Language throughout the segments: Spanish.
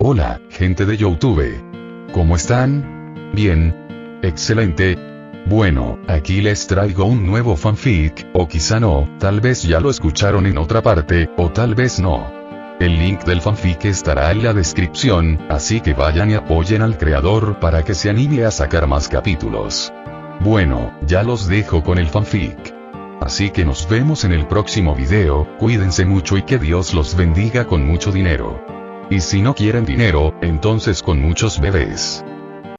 Hola, gente de YouTube. ¿Cómo están? Bien. Excelente. Bueno, aquí les traigo un nuevo fanfic, o quizá no, tal vez ya lo escucharon en otra parte, o tal vez no. El link del fanfic estará en la descripción, así que vayan y apoyen al creador para que se anime a sacar más capítulos. Bueno, ya los dejo con el fanfic. Así que nos vemos en el próximo video, cuídense mucho y que Dios los bendiga con mucho dinero. Y si no quieren dinero, entonces con muchos bebés.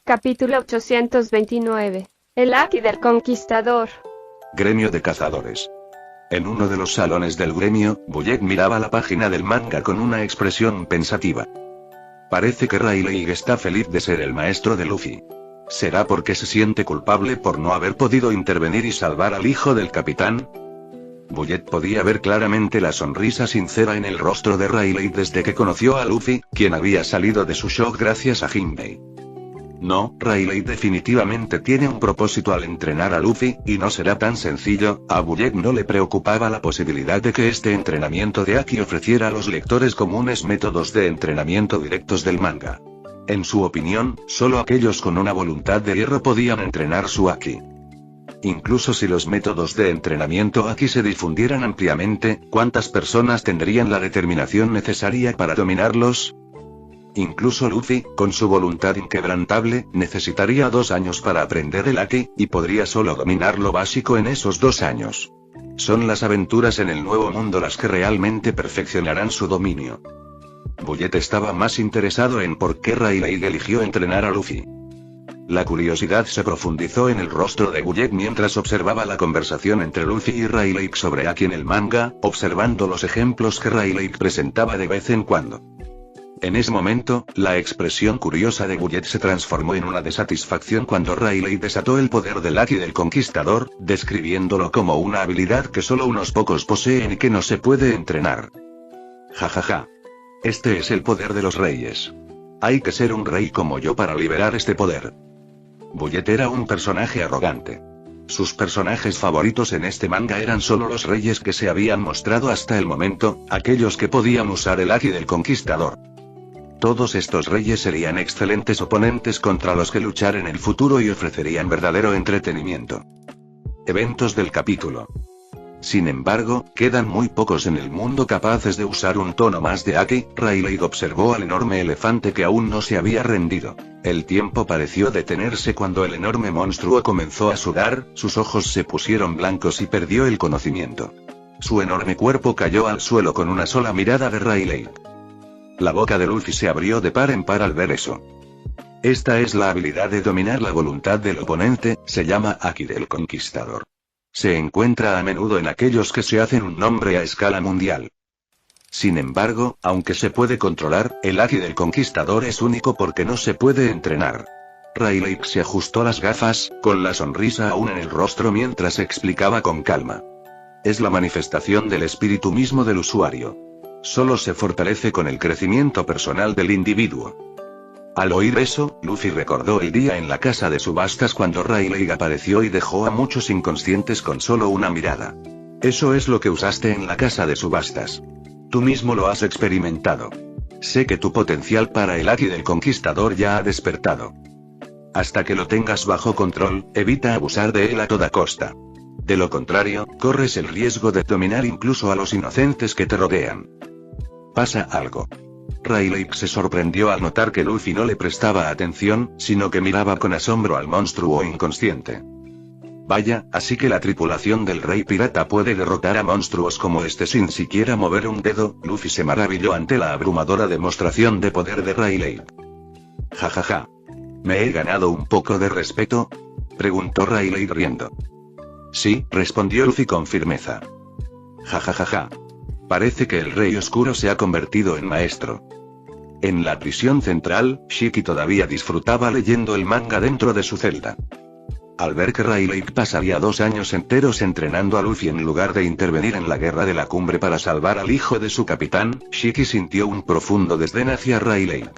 Capítulo 829. El Aki del Conquistador. Gremio de cazadores. En uno de los salones del gremio, Bullet miraba la página del manga con una expresión pensativa. Parece que Rayleigh está feliz de ser el maestro de Luffy. ¿Será porque se siente culpable por no haber podido intervenir y salvar al hijo del capitán? Bullet podía ver claramente la sonrisa sincera en el rostro de Rayleigh desde que conoció a Luffy, quien había salido de su shock gracias a Jinbei. No, Rayleigh definitivamente tiene un propósito al entrenar a Luffy, y no será tan sencillo. A Bullet no le preocupaba la posibilidad de que este entrenamiento de Aki ofreciera a los lectores comunes métodos de entrenamiento directos del manga. En su opinión, solo aquellos con una voluntad de hierro podían entrenar su Aki. Incluso si los métodos de entrenamiento Aki se difundieran ampliamente, ¿cuántas personas tendrían la determinación necesaria para dominarlos? Incluso Luffy, con su voluntad inquebrantable, necesitaría 2 años para aprender el Aki, y podría solo dominar lo básico en esos 2 años. Son las aventuras en el nuevo mundo las que realmente perfeccionarán su dominio. Bullet estaba más interesado en por qué Rayleigh eligió entrenar a Luffy. La curiosidad se profundizó en el rostro de Bullet mientras observaba la conversación entre Luffy y Rayleigh sobre Aki en el manga, observando los ejemplos que Rayleigh presentaba de vez en cuando. En ese momento, la expresión curiosa de Bullet se transformó en una de satisfacción cuando Rayleigh desató el poder del Aki del Conquistador, describiéndolo como una habilidad que solo unos pocos poseen y que no se puede entrenar. Jajaja. Este es el poder de los reyes. Hay que ser un rey como yo para liberar este poder. Bullet era un personaje arrogante. Sus personajes favoritos en este manga eran solo los reyes que se habían mostrado hasta el momento, aquellos que podían usar el Aki del Conquistador. Todos estos reyes serían excelentes oponentes contra los que luchar en el futuro y ofrecerían verdadero entretenimiento. Eventos del capítulo. Sin embargo, quedan muy pocos en el mundo capaces de usar un tono más de Aki. Rayleigh observó al enorme elefante que aún no se había rendido. El tiempo pareció detenerse cuando el enorme monstruo comenzó a sudar, sus ojos se pusieron blancos y perdió el conocimiento. Su enorme cuerpo cayó al suelo con una sola mirada de Rayleigh. La boca de Luffy se abrió de par en par al ver eso. Esta es la habilidad de dominar la voluntad del oponente, se llama Aki del Conquistador. Se encuentra a menudo en aquellos que se hacen un nombre a escala mundial. Sin embargo, aunque se puede controlar, el Aki del Conquistador es único porque no se puede entrenar. Rayleigh se ajustó las gafas, con la sonrisa aún en el rostro mientras explicaba con calma. Es la manifestación del espíritu mismo del usuario. Solo se fortalece con el crecimiento personal del individuo. Al oír eso, Luffy recordó el día en la casa de subastas cuando Rayleigh apareció y dejó a muchos inconscientes con solo una mirada. Eso es lo que usaste en la casa de subastas. Tú mismo lo has experimentado. Sé que tu potencial para el Aki del Conquistador ya ha despertado. Hasta que lo tengas bajo control, evita abusar de él a toda costa. De lo contrario, corres el riesgo de dominar incluso a los inocentes que te rodean. Pasa algo. Rayleigh se sorprendió al notar que Luffy no le prestaba atención, sino que miraba con asombro al monstruo inconsciente. Vaya, así que la tripulación del Rey Pirata puede derrotar a monstruos como este sin siquiera mover un dedo. Luffy se maravilló ante la abrumadora demostración de poder de Rayleigh. Jajaja. ¿Me he ganado un poco de respeto?, preguntó Rayleigh riendo. Sí, respondió Luffy con firmeza. Jajajaja. Parece que el Rey Oscuro se ha convertido en maestro. En la prisión central, Shiki todavía disfrutaba leyendo el manga dentro de su celda. Al ver que Rayleigh pasaría 2 años enteros entrenando a Luffy en lugar de intervenir en la guerra de la cumbre para salvar al hijo de su capitán, Shiki sintió un profundo desdén hacia Rayleigh.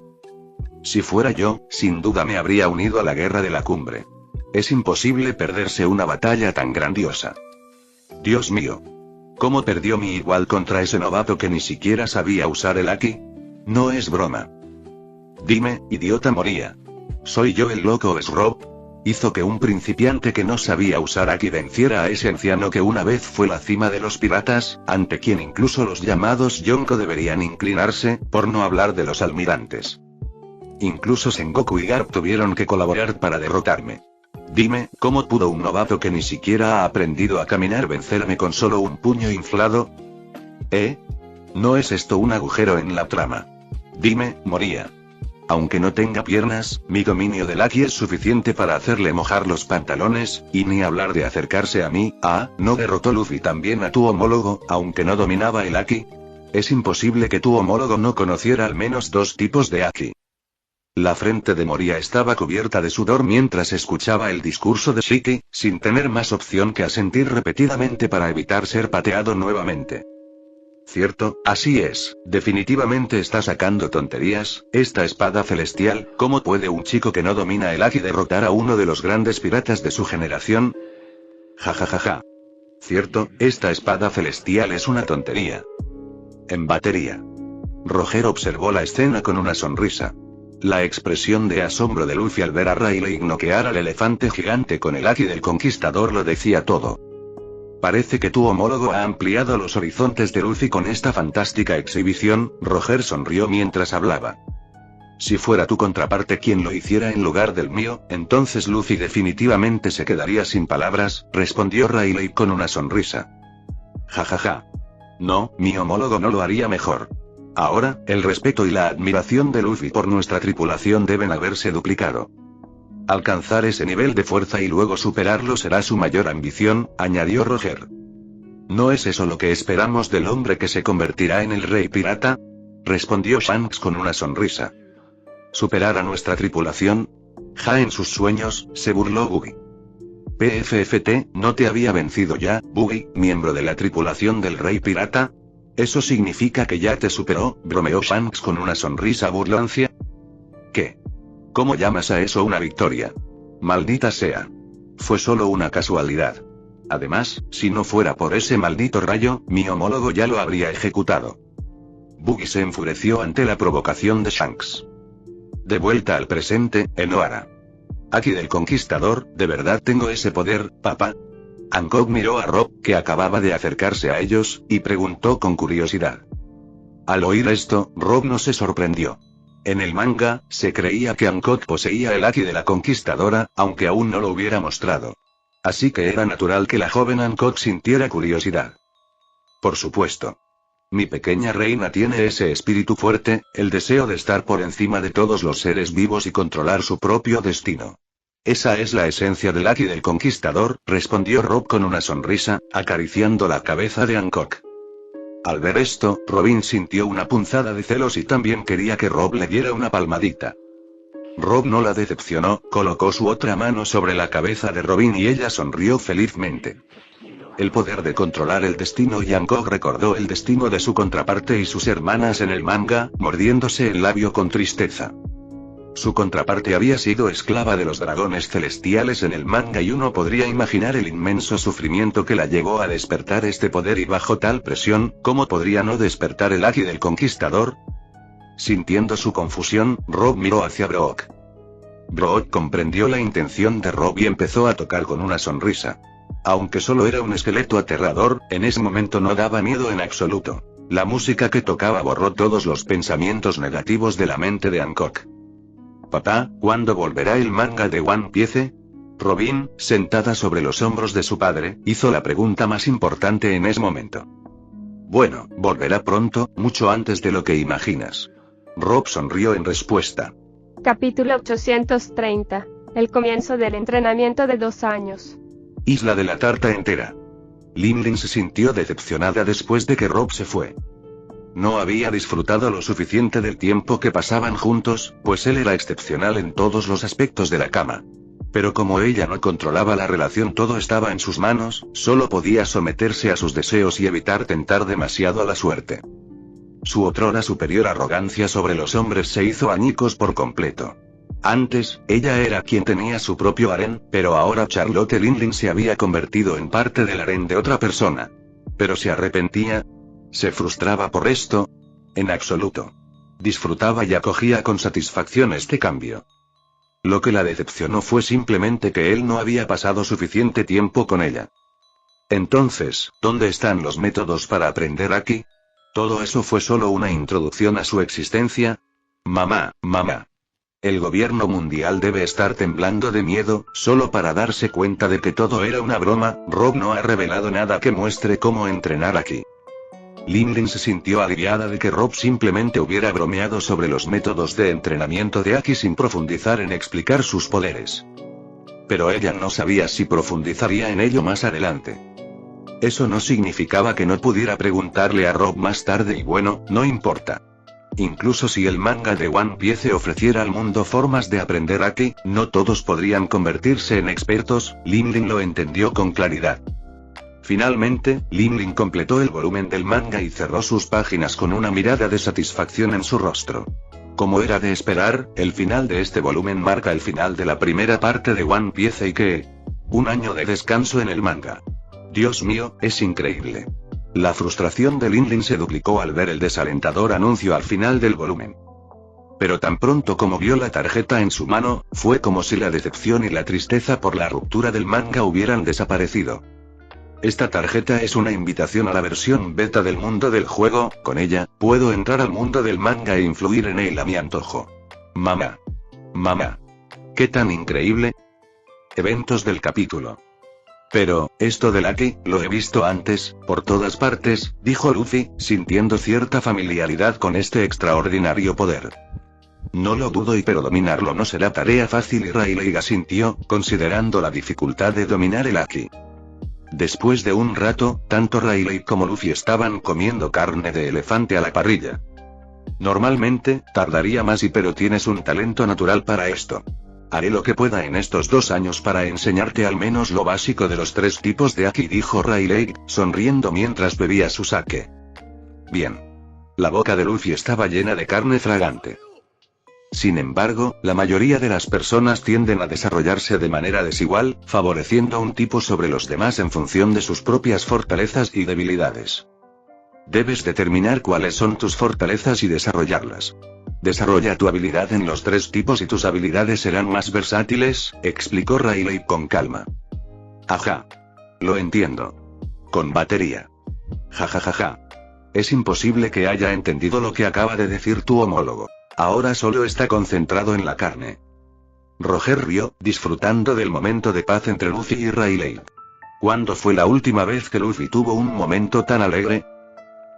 Si fuera yo, sin duda me habría unido a la guerra de la cumbre. Es imposible perderse una batalla tan grandiosa. Dios mío. ¿Cómo perdió mi igual contra ese novato que ni siquiera sabía usar el Aki? No es broma. Dime, idiota Moría. ¿Soy yo el loco o es Rob? Hizo que un principiante que no sabía usar Aki venciera a ese anciano que una vez fue la cima de los piratas, ante quien incluso los llamados Yonko deberían inclinarse, por no hablar de los almirantes. Incluso Sengoku y Garp tuvieron que colaborar para derrotarme. Dime, ¿cómo pudo un novato que ni siquiera ha aprendido a caminar vencerme con solo un puño inflado? ¿No es esto un agujero en la trama? Dime, Moría. Aunque no tenga piernas, mi dominio del Aki es suficiente para hacerle mojar los pantalones, y ni hablar de acercarse a mí. ¿No derrotó Luffy también a tu homólogo, aunque no dominaba el Aki? Es imposible que tu homólogo no conociera al menos dos tipos de Aki. La frente de Moría estaba cubierta de sudor mientras escuchaba el discurso de Shiki, sin tener más opción que asentir repetidamente para evitar ser pateado nuevamente. Cierto, así es, definitivamente está sacando tonterías. Esta espada celestial, ¿cómo puede un chico que no domina el Aki derrotar a uno de los grandes piratas de su generación? Ja. Cierto, esta espada celestial es una tontería. En batería. Roger observó la escena con una sonrisa. La expresión de asombro de Luffy al ver a Rayleigh noquear al elefante gigante con el Aki del Conquistador lo decía todo. Parece que tu homólogo ha ampliado los horizontes de Luffy con esta fantástica exhibición. Roger sonrió mientras hablaba. Si fuera tu contraparte quien lo hiciera en lugar del mío, entonces Luffy definitivamente se quedaría sin palabras, respondió Rayleigh con una sonrisa. Ja. No, mi homólogo no lo haría mejor. Ahora, el respeto y la admiración de Luffy por nuestra tripulación deben haberse duplicado. Alcanzar ese nivel de fuerza y luego superarlo será su mayor ambición, añadió Roger. ¿No es eso lo que esperamos del hombre que se convertirá en el rey pirata? Respondió Shanks con una sonrisa. ¿Superar a nuestra tripulación? Ja, en sus sueños, se burló Buggy. PFFT, ¿no te había vencido ya, Buggy, miembro de la tripulación del rey pirata? ¿Eso significa que ya te superó?, bromeó Shanks con una sonrisa burlancia. ¿Qué? ¿Cómo llamas a eso una victoria? Maldita sea. Fue solo una casualidad. Además, si no fuera por ese maldito rayo, mi homólogo ya lo habría ejecutado. Buggy se enfureció ante la provocación de Shanks. De vuelta al presente, Enohara. Aki del Conquistador, ¿de verdad tengo ese poder, papá? Hancock miró a Rob, que acababa de acercarse a ellos, y preguntó con curiosidad. Al oír esto, Rob no se sorprendió. En el manga, se creía que Hancock poseía el Aki de la Conquistadora, aunque aún no lo hubiera mostrado. Así que era natural que la joven Hancock sintiera curiosidad. Por supuesto. Mi pequeña reina tiene ese espíritu fuerte, el deseo de estar por encima de todos los seres vivos y controlar su propio destino. Esa es la esencia del Aki del Conquistador, respondió Rob con una sonrisa, acariciando la cabeza de Hancock. Al ver esto, Robin sintió una punzada de celos y también quería que Rob le diera una palmadita. Rob no la decepcionó, colocó su otra mano sobre la cabeza de Robin y ella sonrió felizmente. El poder de controlar el destino. Hancock recordó el destino de su contraparte y sus hermanas en el manga, mordiéndose el labio con tristeza. Su contraparte había sido esclava de los dragones celestiales en el manga y uno podría imaginar el inmenso sufrimiento que la llevó a despertar este poder y bajo tal presión, ¿cómo podría no despertar el Aki del Conquistador? Sintiendo su confusión, Rob miró hacia Brook. Brook comprendió la intención de Rob y empezó a tocar con una sonrisa. Aunque solo era un esqueleto aterrador, en ese momento no daba miedo en absoluto. La música que tocaba borró todos los pensamientos negativos de la mente de Hancock. Papá, ¿cuándo volverá el manga de One Piece? Robin, sentada sobre los hombros de su padre, hizo la pregunta más importante en ese momento. Bueno, volverá pronto, mucho antes de lo que imaginas. Rob sonrió en respuesta. Capítulo 830. El comienzo del entrenamiento de 2 años. Isla de la tarta entera. Limlin se sintió decepcionada después de que Rob se fue. No había disfrutado lo suficiente del tiempo que pasaban juntos, pues él era excepcional en todos los aspectos de la cama. Pero como ella no controlaba la relación, todo estaba en sus manos, solo podía someterse a sus deseos y evitar tentar demasiado a la suerte. Su otrora superior arrogancia sobre los hombres se hizo añicos por completo. Antes, ella era quien tenía su propio harén, pero ahora Charlotte Limlin se había convertido en parte del harén de otra persona. ¿Pero se arrepentía? ¿Se frustraba por esto? En absoluto. disfrutaba y acogía con satisfacción este cambio. Lo que la decepcionó fue simplemente que él no había pasado suficiente tiempo con ella. Entonces, ¿dónde están los métodos para aprender aquí? ¿Todo eso fue solo una introducción a su existencia? Mamá. El gobierno mundial debe estar temblando de miedo, solo para darse cuenta de que todo era una broma. Rob no ha revelado nada que muestre cómo entrenar aquí. Lin se sintió aliviada de que Rob simplemente hubiera bromeado sobre los métodos de entrenamiento de Aki sin profundizar en explicar sus poderes. Pero ella no sabía si profundizaría en ello más adelante. Eso no significaba que no pudiera preguntarle a Rob más tarde y bueno, no importa. Incluso si el manga de One Piece ofreciera al mundo formas de aprender Aki, no todos podrían convertirse en expertos. Lin lo entendió con claridad. Finalmente, Lin completó el volumen del manga y cerró sus páginas con una mirada de satisfacción en su rostro. Como era de esperar, el final de este volumen marca el final de la primera parte de One Piece y que... un año de descanso en el manga. Dios mío, es increíble. La frustración de Lin se duplicó al ver el desalentador anuncio al final del volumen. Pero tan pronto como vio la tarjeta en su mano, fue como si la decepción y la tristeza por la ruptura del manga hubieran desaparecido. Esta tarjeta es una invitación a la versión beta del mundo del juego. Con ella, puedo entrar al mundo del manga e influir en él a mi antojo. Mamá. ¿Qué tan increíble? Eventos del capítulo. Pero, esto del Aki, lo he visto antes, por todas partes, dijo Luffy, sintiendo cierta familiaridad con este extraordinario poder. No lo dudo pero dominarlo no será tarea fácil y Rayleigh asintió, considerando la dificultad de dominar el Aki. Después de un rato, tanto Rayleigh como Luffy estaban comiendo carne de elefante a la parrilla. Normalmente, tardaría más pero tienes un talento natural para esto. Haré lo que pueda en estos 2 años para enseñarte al menos lo básico de los 3 tipos de Aki, dijo Rayleigh, sonriendo mientras bebía su sake. Bien. La boca de Luffy estaba llena de carne fragante. Sin embargo, la mayoría de las personas tienden a desarrollarse de manera desigual, favoreciendo a un tipo sobre los demás en función de sus propias fortalezas y debilidades. Debes determinar cuáles son tus fortalezas y desarrollarlas. Desarrolla tu habilidad en los 3 tipos y tus habilidades serán más versátiles, explicó Rayleigh con calma. Ajá. Lo entiendo. Con batería. Ja. Es imposible que haya entendido lo que acaba de decir tu homólogo. Ahora solo está concentrado en la carne. Roger rió, disfrutando del momento de paz entre Luffy y Rayleigh. ¿Cuándo fue la última vez que Luffy tuvo un momento tan alegre?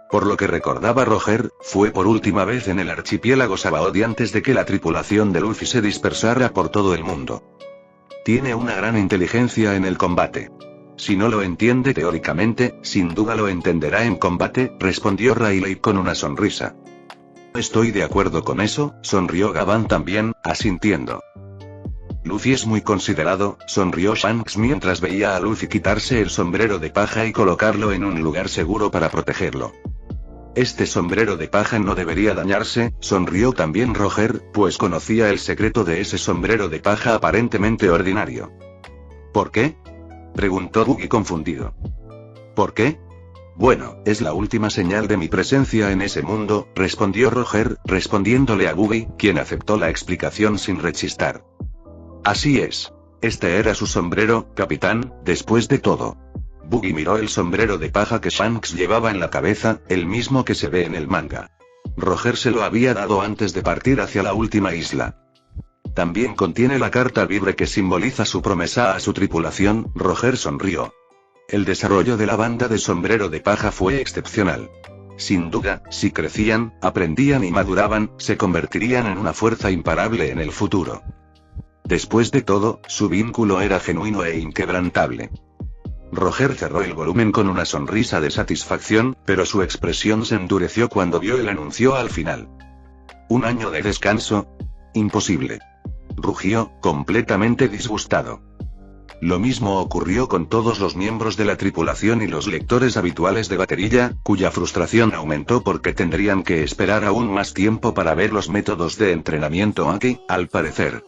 Por lo que recordaba Roger, fue por última vez en el archipiélago Sabaody antes de que la tripulación de Luffy se dispersara por todo el mundo. Tiene una gran inteligencia en el combate. Si no lo entiende teóricamente, sin duda lo entenderá en combate, respondió Rayleigh con una sonrisa. Estoy de acuerdo con eso, sonrió Gavan también, asintiendo. Luffy es muy considerado, sonrió Shanks mientras veía a Luffy quitarse el sombrero de paja y colocarlo en un lugar seguro para protegerlo. Este sombrero de paja no debería dañarse, sonrió también Roger, pues conocía el secreto de ese sombrero de paja aparentemente ordinario. ¿Por qué? Preguntó Buggy confundido. ¿Por qué? Bueno, es la última señal de mi presencia en ese mundo, respondió Roger, respondiéndole a Buggy, quien aceptó la explicación sin rechistar. Así es. Este era su sombrero, capitán, después de todo. Buggy miró el sombrero de paja que Shanks llevaba en la cabeza, el mismo que se ve en el manga. Roger se lo había dado antes de partir hacia la última isla. También contiene la carta vibre que simboliza su promesa a su tripulación. Roger sonrió. El desarrollo de la banda de sombrero de paja fue excepcional. Sin duda, si crecían, aprendían y maduraban, se convertirían en una fuerza imparable en el futuro. Después de todo, su vínculo era genuino e inquebrantable. Roger cerró el volumen con una sonrisa de satisfacción, pero su expresión se endureció cuando vio el anuncio al final. ¿Un año de descanso? Imposible. Rugió, completamente disgustado. Lo mismo ocurrió con todos los miembros de la tripulación y los lectores habituales de baterilla, cuya frustración aumentó porque tendrían que esperar aún más tiempo para ver los métodos de entrenamiento Aki, al parecer.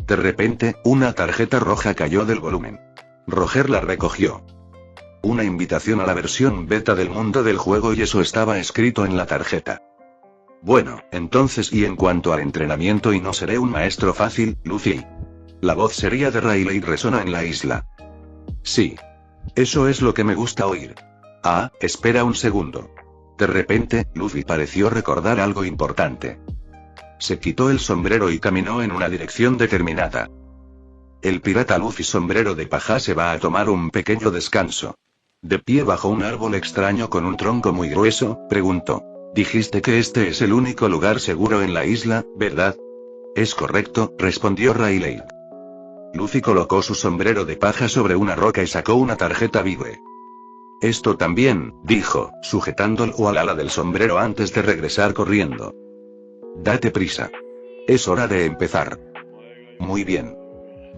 De repente, una tarjeta roja cayó del volumen. Roger la recogió. Una invitación a la versión beta del mundo del juego y eso estaba escrito en la tarjeta. Bueno, entonces y en cuanto al entrenamiento y no seré un maestro fácil, Luffy. La voz seria de Rayleigh resonó en la isla. Sí. Eso es lo que me gusta oír. Ah, espera un segundo. De repente, Luffy pareció recordar algo importante. Se quitó el sombrero y caminó en una dirección determinada. El pirata Luffy sombrero de paja se va a tomar un pequeño descanso. De pie bajo un árbol extraño con un tronco muy grueso, preguntó. Dijiste que este es el único lugar seguro en la isla, ¿verdad? Es correcto, respondió Rayleigh. Luffy colocó su sombrero de paja sobre una roca y sacó una tarjeta vive. Esto también, dijo, sujetándolo al ala del sombrero antes de regresar corriendo. Date prisa. Es hora de empezar. Muy bien.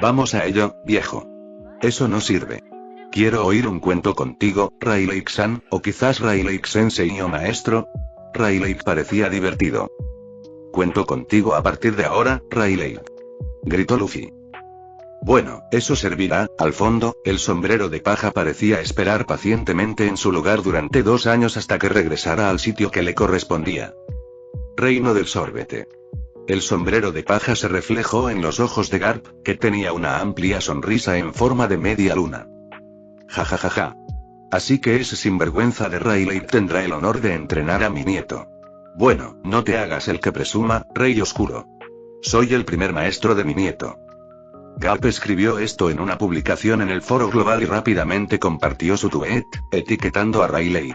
Vamos a ello, viejo. Eso no sirve. Quiero oír un cuento contigo, Rayleigh-san, o quizás Rayleigh-sensei o maestro. Rayleigh parecía divertido. Cuento contigo a partir de ahora, Rayleigh. Gritó Luffy. Bueno, eso servirá. Al fondo, el sombrero de paja parecía esperar pacientemente en su lugar durante 2 años hasta que regresara al sitio que le correspondía. Reino del sorbete. El sombrero de paja se reflejó en los ojos de Garp, que tenía una amplia sonrisa en forma de media luna. Ja ja ja ja. Así que ese sinvergüenza de Rayleigh tendrá el honor de entrenar a mi nieto. Bueno, no te hagas el que presuma, Rey Oscuro. Soy el primer maestro de mi nieto. Garp escribió esto en una publicación en el foro global y rápidamente compartió su tweet, etiquetando a Rayleigh.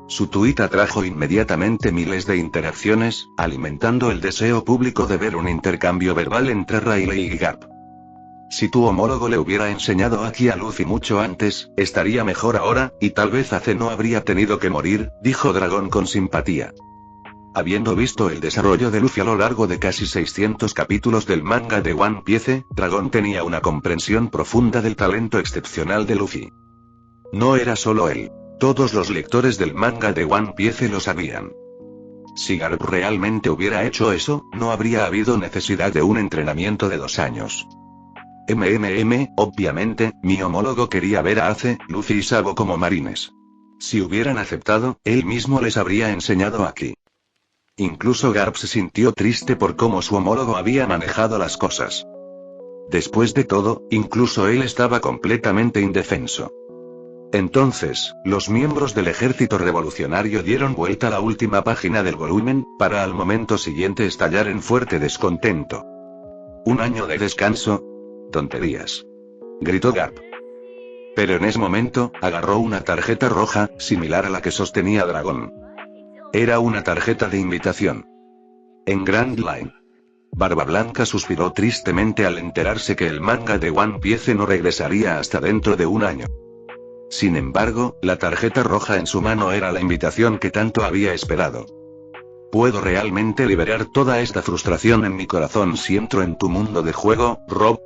Su tuit atrajo inmediatamente miles de interacciones, alimentando el deseo público de ver un intercambio verbal entre Rayleigh y Garp. Si tu homólogo le hubiera enseñado aquí a Luffy mucho antes, estaría mejor ahora, y tal vez Ace no habría tenido que morir, dijo Dragón con simpatía. Habiendo visto el desarrollo de Luffy a lo largo de casi 600 capítulos del manga de One Piece, Dragón tenía una comprensión profunda del talento excepcional de Luffy. No era solo él. Todos los lectores del manga de One Piece lo sabían. Si Garp realmente hubiera hecho eso, no habría habido necesidad de un entrenamiento de 2 años. Obviamente, mi homólogo quería ver a Ace, Luffy y Sabo como marines. Si hubieran aceptado, él mismo les habría enseñado aquí. Incluso Garp se sintió triste por cómo su homólogo había manejado las cosas. Después de todo, incluso él estaba completamente indefenso. Entonces, los miembros del ejército revolucionario dieron vuelta a la última página del volumen, para al momento siguiente estallar en fuerte descontento. ¿Un año de descanso? Tonterías. Gritó Garp. Pero en ese momento, agarró una tarjeta roja, similar a la que sostenía Dragón. Era una tarjeta de invitación. En Grand Line. Barba Blanca suspiró tristemente al enterarse que el manga de One Piece no regresaría hasta dentro de 1 año. Sin embargo, la tarjeta roja en su mano era la invitación que tanto había esperado. ¿Puedo realmente liberar toda esta frustración en mi corazón si entro en tu mundo de juego, Rob?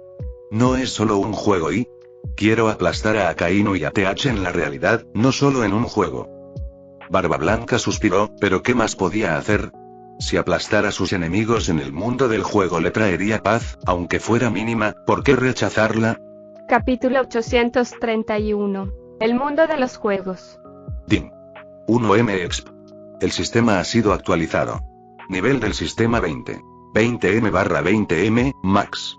No es solo un juego y... Quiero aplastar a Akainu y a TH en la realidad, no solo en un juego. Barba Blanca suspiró, pero ¿qué más podía hacer? Si aplastar a sus enemigos en el mundo del juego le traería paz, aunque fuera mínima, ¿por qué rechazarla? Capítulo 831. El mundo de los juegos. DIN. 1M-EXP. El sistema ha sido actualizado. Nivel del sistema 20. 20M/20M, max.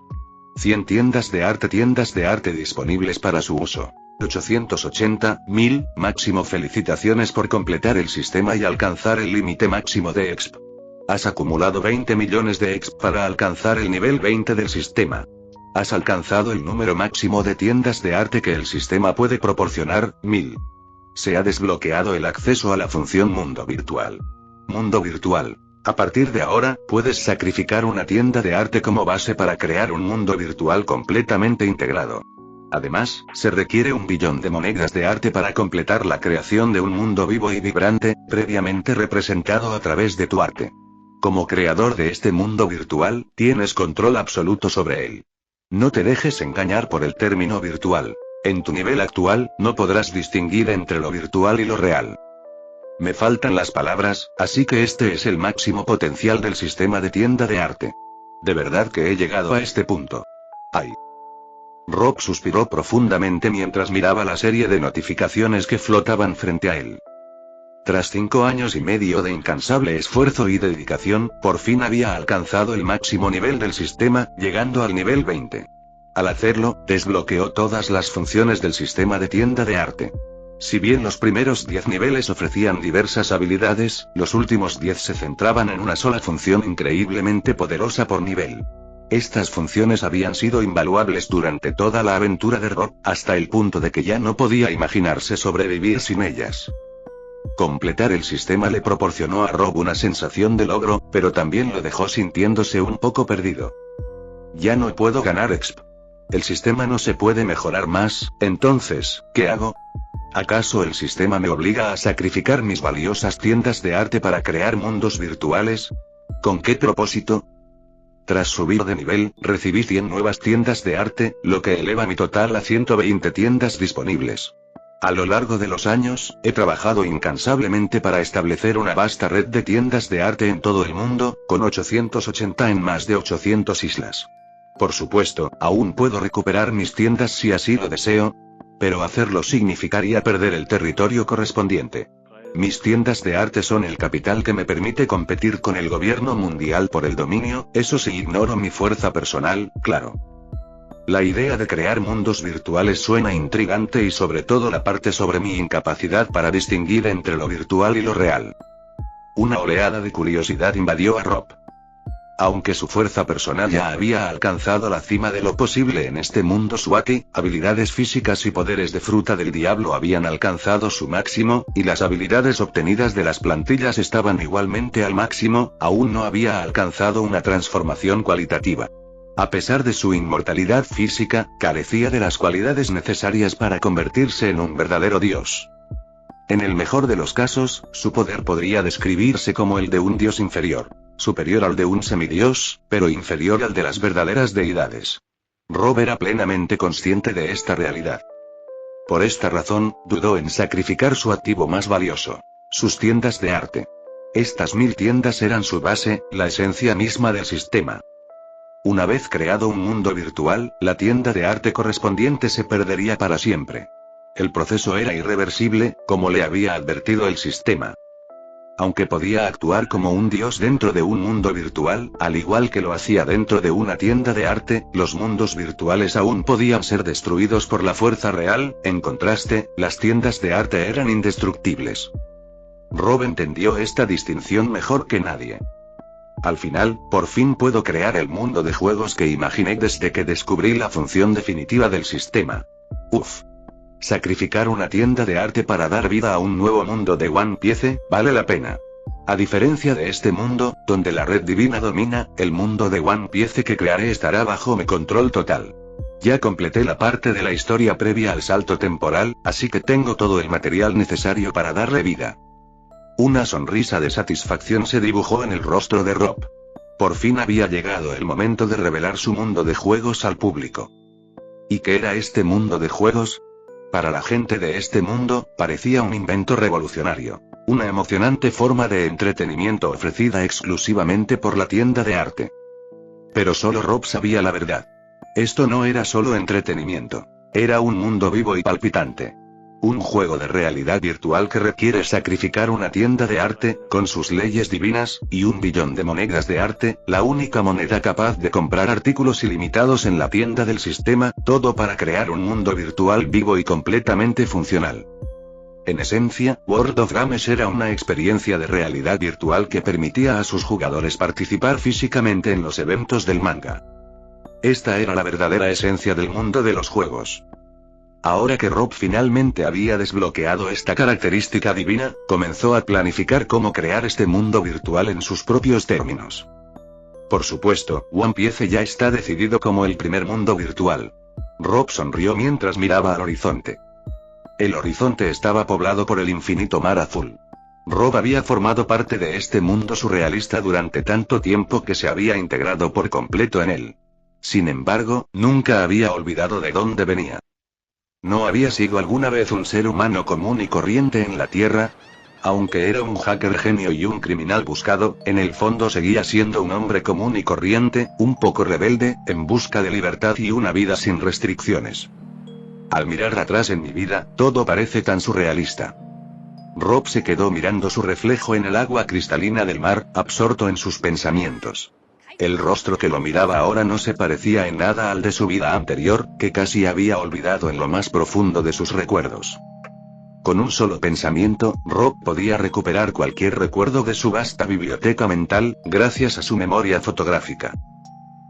100 tiendas de arte disponibles para su uso. 880.000, máximo. Felicitaciones por completar el sistema y alcanzar el límite máximo de EXP. Has acumulado 20 millones de EXP para alcanzar el nivel 20 del sistema. Has alcanzado el número máximo de tiendas de arte que el sistema puede proporcionar, 1000. Se ha desbloqueado el acceso a la función Mundo Virtual. Mundo Virtual. A partir de ahora, puedes sacrificar una tienda de arte como base para crear un mundo virtual completamente integrado. Además, se requiere 1 billón de monedas de arte para completar la creación de un mundo vivo y vibrante, previamente representado a través de tu arte. Como creador de este mundo virtual, tienes control absoluto sobre él. No te dejes engañar por el término virtual. En tu nivel actual, no podrás distinguir entre lo virtual y lo real. Me faltan las palabras, así que este es el máximo potencial del sistema de tienda de arte. De verdad que he llegado a este punto. ¡Ay! Rob suspiró profundamente mientras miraba la serie de notificaciones que flotaban frente a él. Tras 5 años y medio de incansable esfuerzo y dedicación, por fin había alcanzado el máximo nivel del sistema, llegando al nivel 20. Al hacerlo, desbloqueó todas las funciones del sistema de tienda de arte. Si bien los primeros 10 niveles ofrecían diversas habilidades, los últimos 10 se centraban en una sola función increíblemente poderosa por nivel. Estas funciones habían sido invaluables durante toda la aventura de Rob, hasta el punto de que ya no podía imaginarse sobrevivir sin ellas. Completar el sistema le proporcionó a Rob una sensación de logro, pero también lo dejó sintiéndose un poco perdido. Ya no puedo ganar exp. El sistema no se puede mejorar más, entonces, ¿qué hago? ¿Acaso el sistema me obliga a sacrificar mis valiosas tiendas de arte para crear mundos virtuales? ¿Con qué propósito? Tras subir de nivel, recibí 100 nuevas tiendas de arte, lo que eleva mi total a 120 tiendas disponibles. A lo largo de los años, he trabajado incansablemente para establecer una vasta red de tiendas de arte en todo el mundo, con 880 en más de 800 islas. Por supuesto, aún puedo recuperar mis tiendas si así lo deseo, pero hacerlo significaría perder el territorio correspondiente. Mis tiendas de arte son el capital que me permite competir con el gobierno mundial por el dominio, eso sí, ignoro mi fuerza personal, claro. La idea de crear mundos virtuales suena intrigante y sobre todo la parte sobre mi incapacidad para distinguir entre lo virtual y lo real. Una oleada de curiosidad invadió a Rob. Aunque su fuerza personal ya había alcanzado la cima de lo posible en este mundo Swaki, habilidades físicas y poderes de fruta del diablo habían alcanzado su máximo, y las habilidades obtenidas de las plantillas estaban igualmente al máximo, aún no había alcanzado una transformación cualitativa. A pesar de su inmortalidad física, carecía de las cualidades necesarias para convertirse en un verdadero dios. En el mejor de los casos, su poder podría describirse como el de un dios inferior. Superior al de un semidios, pero inferior al de las verdaderas deidades. Rob era plenamente consciente de esta realidad. Por esta razón, dudó en sacrificar su activo más valioso: sus tiendas de arte. Estas 1000 tiendas eran su base, la esencia misma del sistema. Una vez creado un mundo virtual, la tienda de arte correspondiente se perdería para siempre. El proceso era irreversible, como le había advertido el sistema. Aunque podía actuar como un dios dentro de un mundo virtual, al igual que lo hacía dentro de una tienda de arte, los mundos virtuales aún podían ser destruidos por la fuerza real. En contraste, las tiendas de arte eran indestructibles. Rob entendió esta distinción mejor que nadie. Al final, por fin puedo crear el mundo de juegos que imaginé desde que descubrí la función definitiva del sistema. Uf. Sacrificar una tienda de arte para dar vida a un nuevo mundo de One Piece, vale la pena. A diferencia de este mundo, donde la red divina domina, el mundo de One Piece que crearé estará bajo mi control total. Ya completé la parte de la historia previa al salto temporal, así que tengo todo el material necesario para darle vida. Una sonrisa de satisfacción se dibujó en el rostro de Rob. Por fin había llegado el momento de revelar su mundo de juegos al público. ¿Y qué era este mundo de juegos? Para la gente de este mundo, parecía un invento revolucionario. Una emocionante forma de entretenimiento ofrecida exclusivamente por la tienda de arte. Pero solo Rob sabía la verdad. Esto no era solo entretenimiento. Era un mundo vivo y palpitante. Un juego de realidad virtual que requiere sacrificar una tienda de arte, con sus leyes divinas, y 1 billón de monedas de arte, la única moneda capaz de comprar artículos ilimitados en la tienda del sistema, todo para crear un mundo virtual vivo y completamente funcional. En esencia, World of Games era una experiencia de realidad virtual que permitía a sus jugadores participar físicamente en los eventos del manga. Esta era la verdadera esencia del mundo de los juegos. Ahora que Rob finalmente había desbloqueado esta característica divina, comenzó a planificar cómo crear este mundo virtual en sus propios términos. Por supuesto, One Piece ya está decidido como el primer mundo virtual. Rob sonrió mientras miraba al horizonte. El horizonte estaba poblado por el infinito mar azul. Rob había formado parte de este mundo surrealista durante tanto tiempo que se había integrado por completo en él. Sin embargo, nunca había olvidado de dónde venía. ¿No había sido alguna vez un ser humano común y corriente en la Tierra? Aunque era un hacker genio y un criminal buscado, en el fondo seguía siendo un hombre común y corriente, un poco rebelde, en busca de libertad y una vida sin restricciones. Al mirar atrás en mi vida, todo parece tan surrealista. Rob se quedó mirando su reflejo en el agua cristalina del mar, absorto en sus pensamientos. El rostro que lo miraba ahora no se parecía en nada al de su vida anterior, que casi había olvidado en lo más profundo de sus recuerdos. Con un solo pensamiento, Rob podía recuperar cualquier recuerdo de su vasta biblioteca mental, gracias a su memoria fotográfica.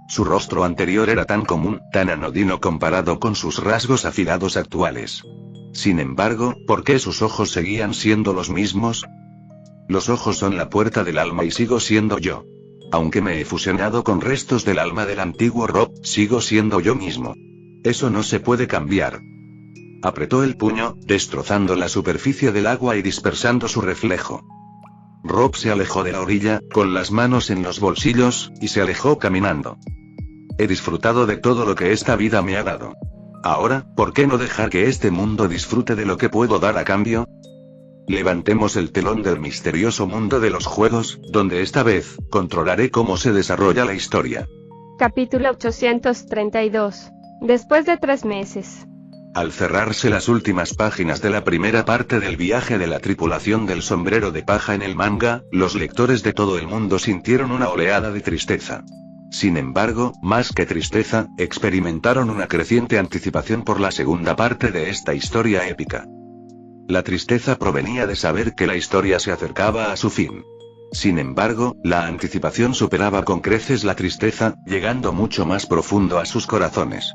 Su rostro anterior era tan común, tan anodino comparado con sus rasgos afilados actuales. Sin embargo, ¿por qué sus ojos seguían siendo los mismos? Los ojos son la puerta del alma y sigo siendo yo. Aunque me he fusionado con restos del alma del antiguo Rob, sigo siendo yo mismo. Eso no se puede cambiar. Apretó el puño, destrozando la superficie del agua y dispersando su reflejo. Rob se alejó de la orilla, con las manos en los bolsillos, y se alejó caminando. He disfrutado de todo lo que esta vida me ha dado. Ahora, ¿por qué no dejar que este mundo disfrute de lo que puedo dar a cambio? Levantemos el telón del misterioso mundo de los juegos, donde esta vez, controlaré cómo se desarrolla la historia. Capítulo 832. Después de 3 meses. Al cerrarse las últimas páginas de la primera parte del viaje de la tripulación del sombrero de paja en el manga, los lectores de todo el mundo sintieron una oleada de tristeza. Sin embargo, más que tristeza, experimentaron una creciente anticipación por la segunda parte de esta historia épica. La tristeza provenía de saber que la historia se acercaba a su fin. Sin embargo, la anticipación superaba con creces la tristeza, llegando mucho más profundo a sus corazones.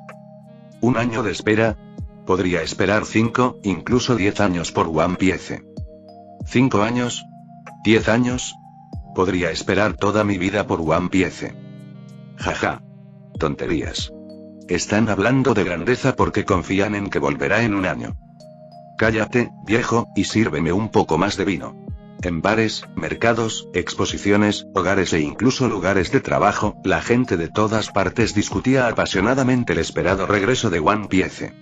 Un año de espera. Podría esperar 5, incluso 10 años por One Piece. 5 años. 10 años. Podría esperar toda mi vida por One Piece. Jaja. Tonterías. Están hablando de grandeza porque confían en que volverá en un año. Cállate, viejo, y sírveme un poco más de vino. En bares, mercados, exposiciones, hogares e incluso lugares de trabajo, la gente de todas partes discutía apasionadamente el esperado regreso de One Piece.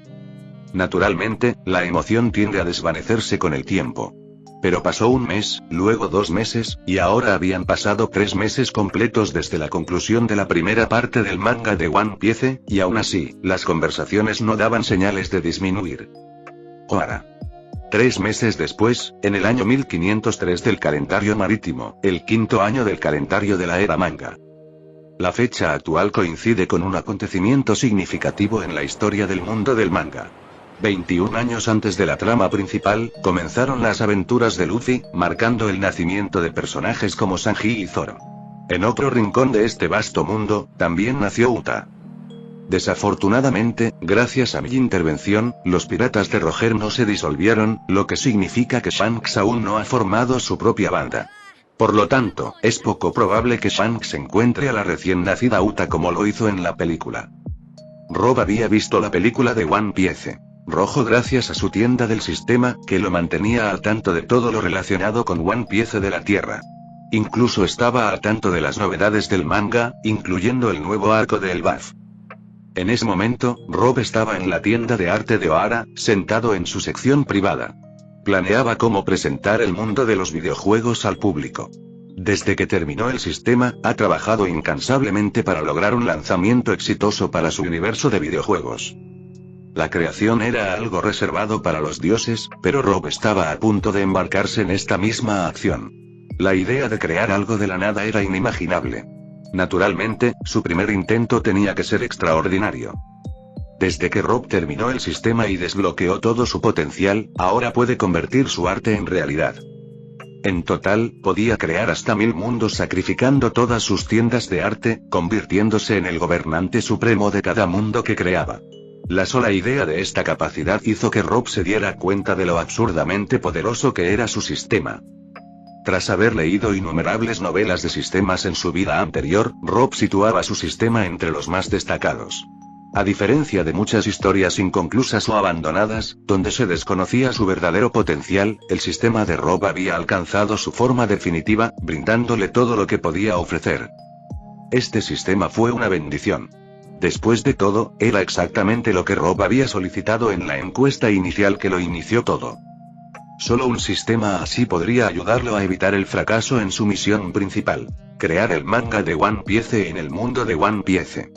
Naturalmente, la emoción tiende a desvanecerse con el tiempo. Pero pasó un mes, luego 2 meses, y ahora habían pasado 3 meses completos desde la conclusión de la primera parte del manga de One Piece, y aún así, las conversaciones no daban señales de disminuir. Ohara. 3 meses después, en el año 1503 del calendario marítimo, el 5º año del calendario de la era manga. La fecha actual coincide con un acontecimiento significativo en la historia del mundo del manga. 21 años antes de la trama principal, comenzaron las aventuras de Luffy, marcando el nacimiento de personajes como Sanji y Zoro. En otro rincón de este vasto mundo, también nació Uta. Desafortunadamente, gracias a mi intervención, los piratas de Roger no se disolvieron, lo que significa que Shanks aún no ha formado su propia banda. Por lo tanto, es poco probable que Shanks encuentre a la recién nacida Uta como lo hizo en la película. Rob había visto la película de One Piece. Rojo gracias a su tienda del sistema, que lo mantenía al tanto de todo lo relacionado con One Piece de la Tierra. Incluso estaba al tanto de las novedades del manga, incluyendo el nuevo arco de Elbaf. En ese momento, Rob estaba en la tienda de arte de Ohara, sentado en su sección privada. Planeaba cómo presentar el mundo de los videojuegos al público. Desde que terminó el sistema, ha trabajado incansablemente para lograr un lanzamiento exitoso para su universo de videojuegos. La creación era algo reservado para los dioses, pero Rob estaba a punto de embarcarse en esta misma acción. La idea de crear algo de la nada era inimaginable. Naturalmente, su primer intento tenía que ser extraordinario. Desde que Rob terminó el sistema y desbloqueó todo su potencial, ahora puede convertir su arte en realidad. En total, podía crear hasta 1000 mundos sacrificando todas sus tiendas de arte, convirtiéndose en el gobernante supremo de cada mundo que creaba. La sola idea de esta capacidad hizo que Rob se diera cuenta de lo absurdamente poderoso que era su sistema. Tras haber leído innumerables novelas de sistemas en su vida anterior, Rob situaba su sistema entre los más destacados. A diferencia de muchas historias inconclusas o abandonadas, donde se desconocía su verdadero potencial, el sistema de Rob había alcanzado su forma definitiva, brindándole todo lo que podía ofrecer. Este sistema fue una bendición. Después de todo, era exactamente lo que Rob había solicitado en la encuesta inicial que lo inició todo. Solo un sistema así podría ayudarlo a evitar el fracaso en su misión principal: crear el manga de One Piece en el mundo de One Piece.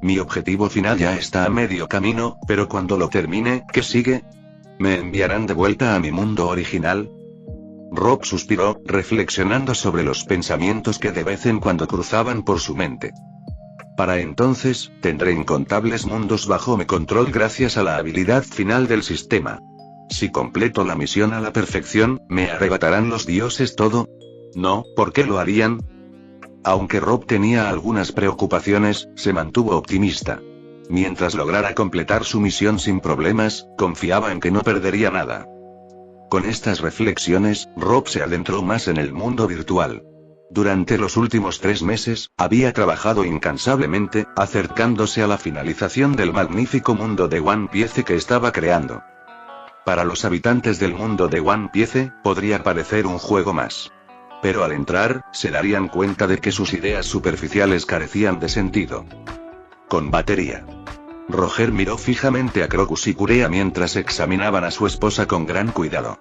Mi objetivo final ya está a medio camino, pero cuando lo termine, ¿qué sigue? ¿Me enviarán de vuelta a mi mundo original? Rob suspiró, reflexionando sobre los pensamientos que de vez en cuando cruzaban por su mente. Para entonces, tendré incontables mundos bajo mi control gracias a la habilidad final del sistema. Si completo la misión a la perfección, ¿me arrebatarán los dioses todo? No, ¿por qué lo harían? Aunque Rob tenía algunas preocupaciones, se mantuvo optimista. Mientras lograra completar su misión sin problemas, confiaba en que no perdería nada. Con estas reflexiones, Rob se adentró más en el mundo virtual. Durante los últimos 3 meses, había trabajado incansablemente, acercándose a la finalización del magnífico mundo de One Piece que estaba creando. Para los habitantes del mundo de One Piece, podría parecer un juego más. Pero al entrar, se darían cuenta de que sus ideas superficiales carecían de sentido. Con batería. Roger miró fijamente a Crocus y Kurea mientras examinaban a su esposa con gran cuidado.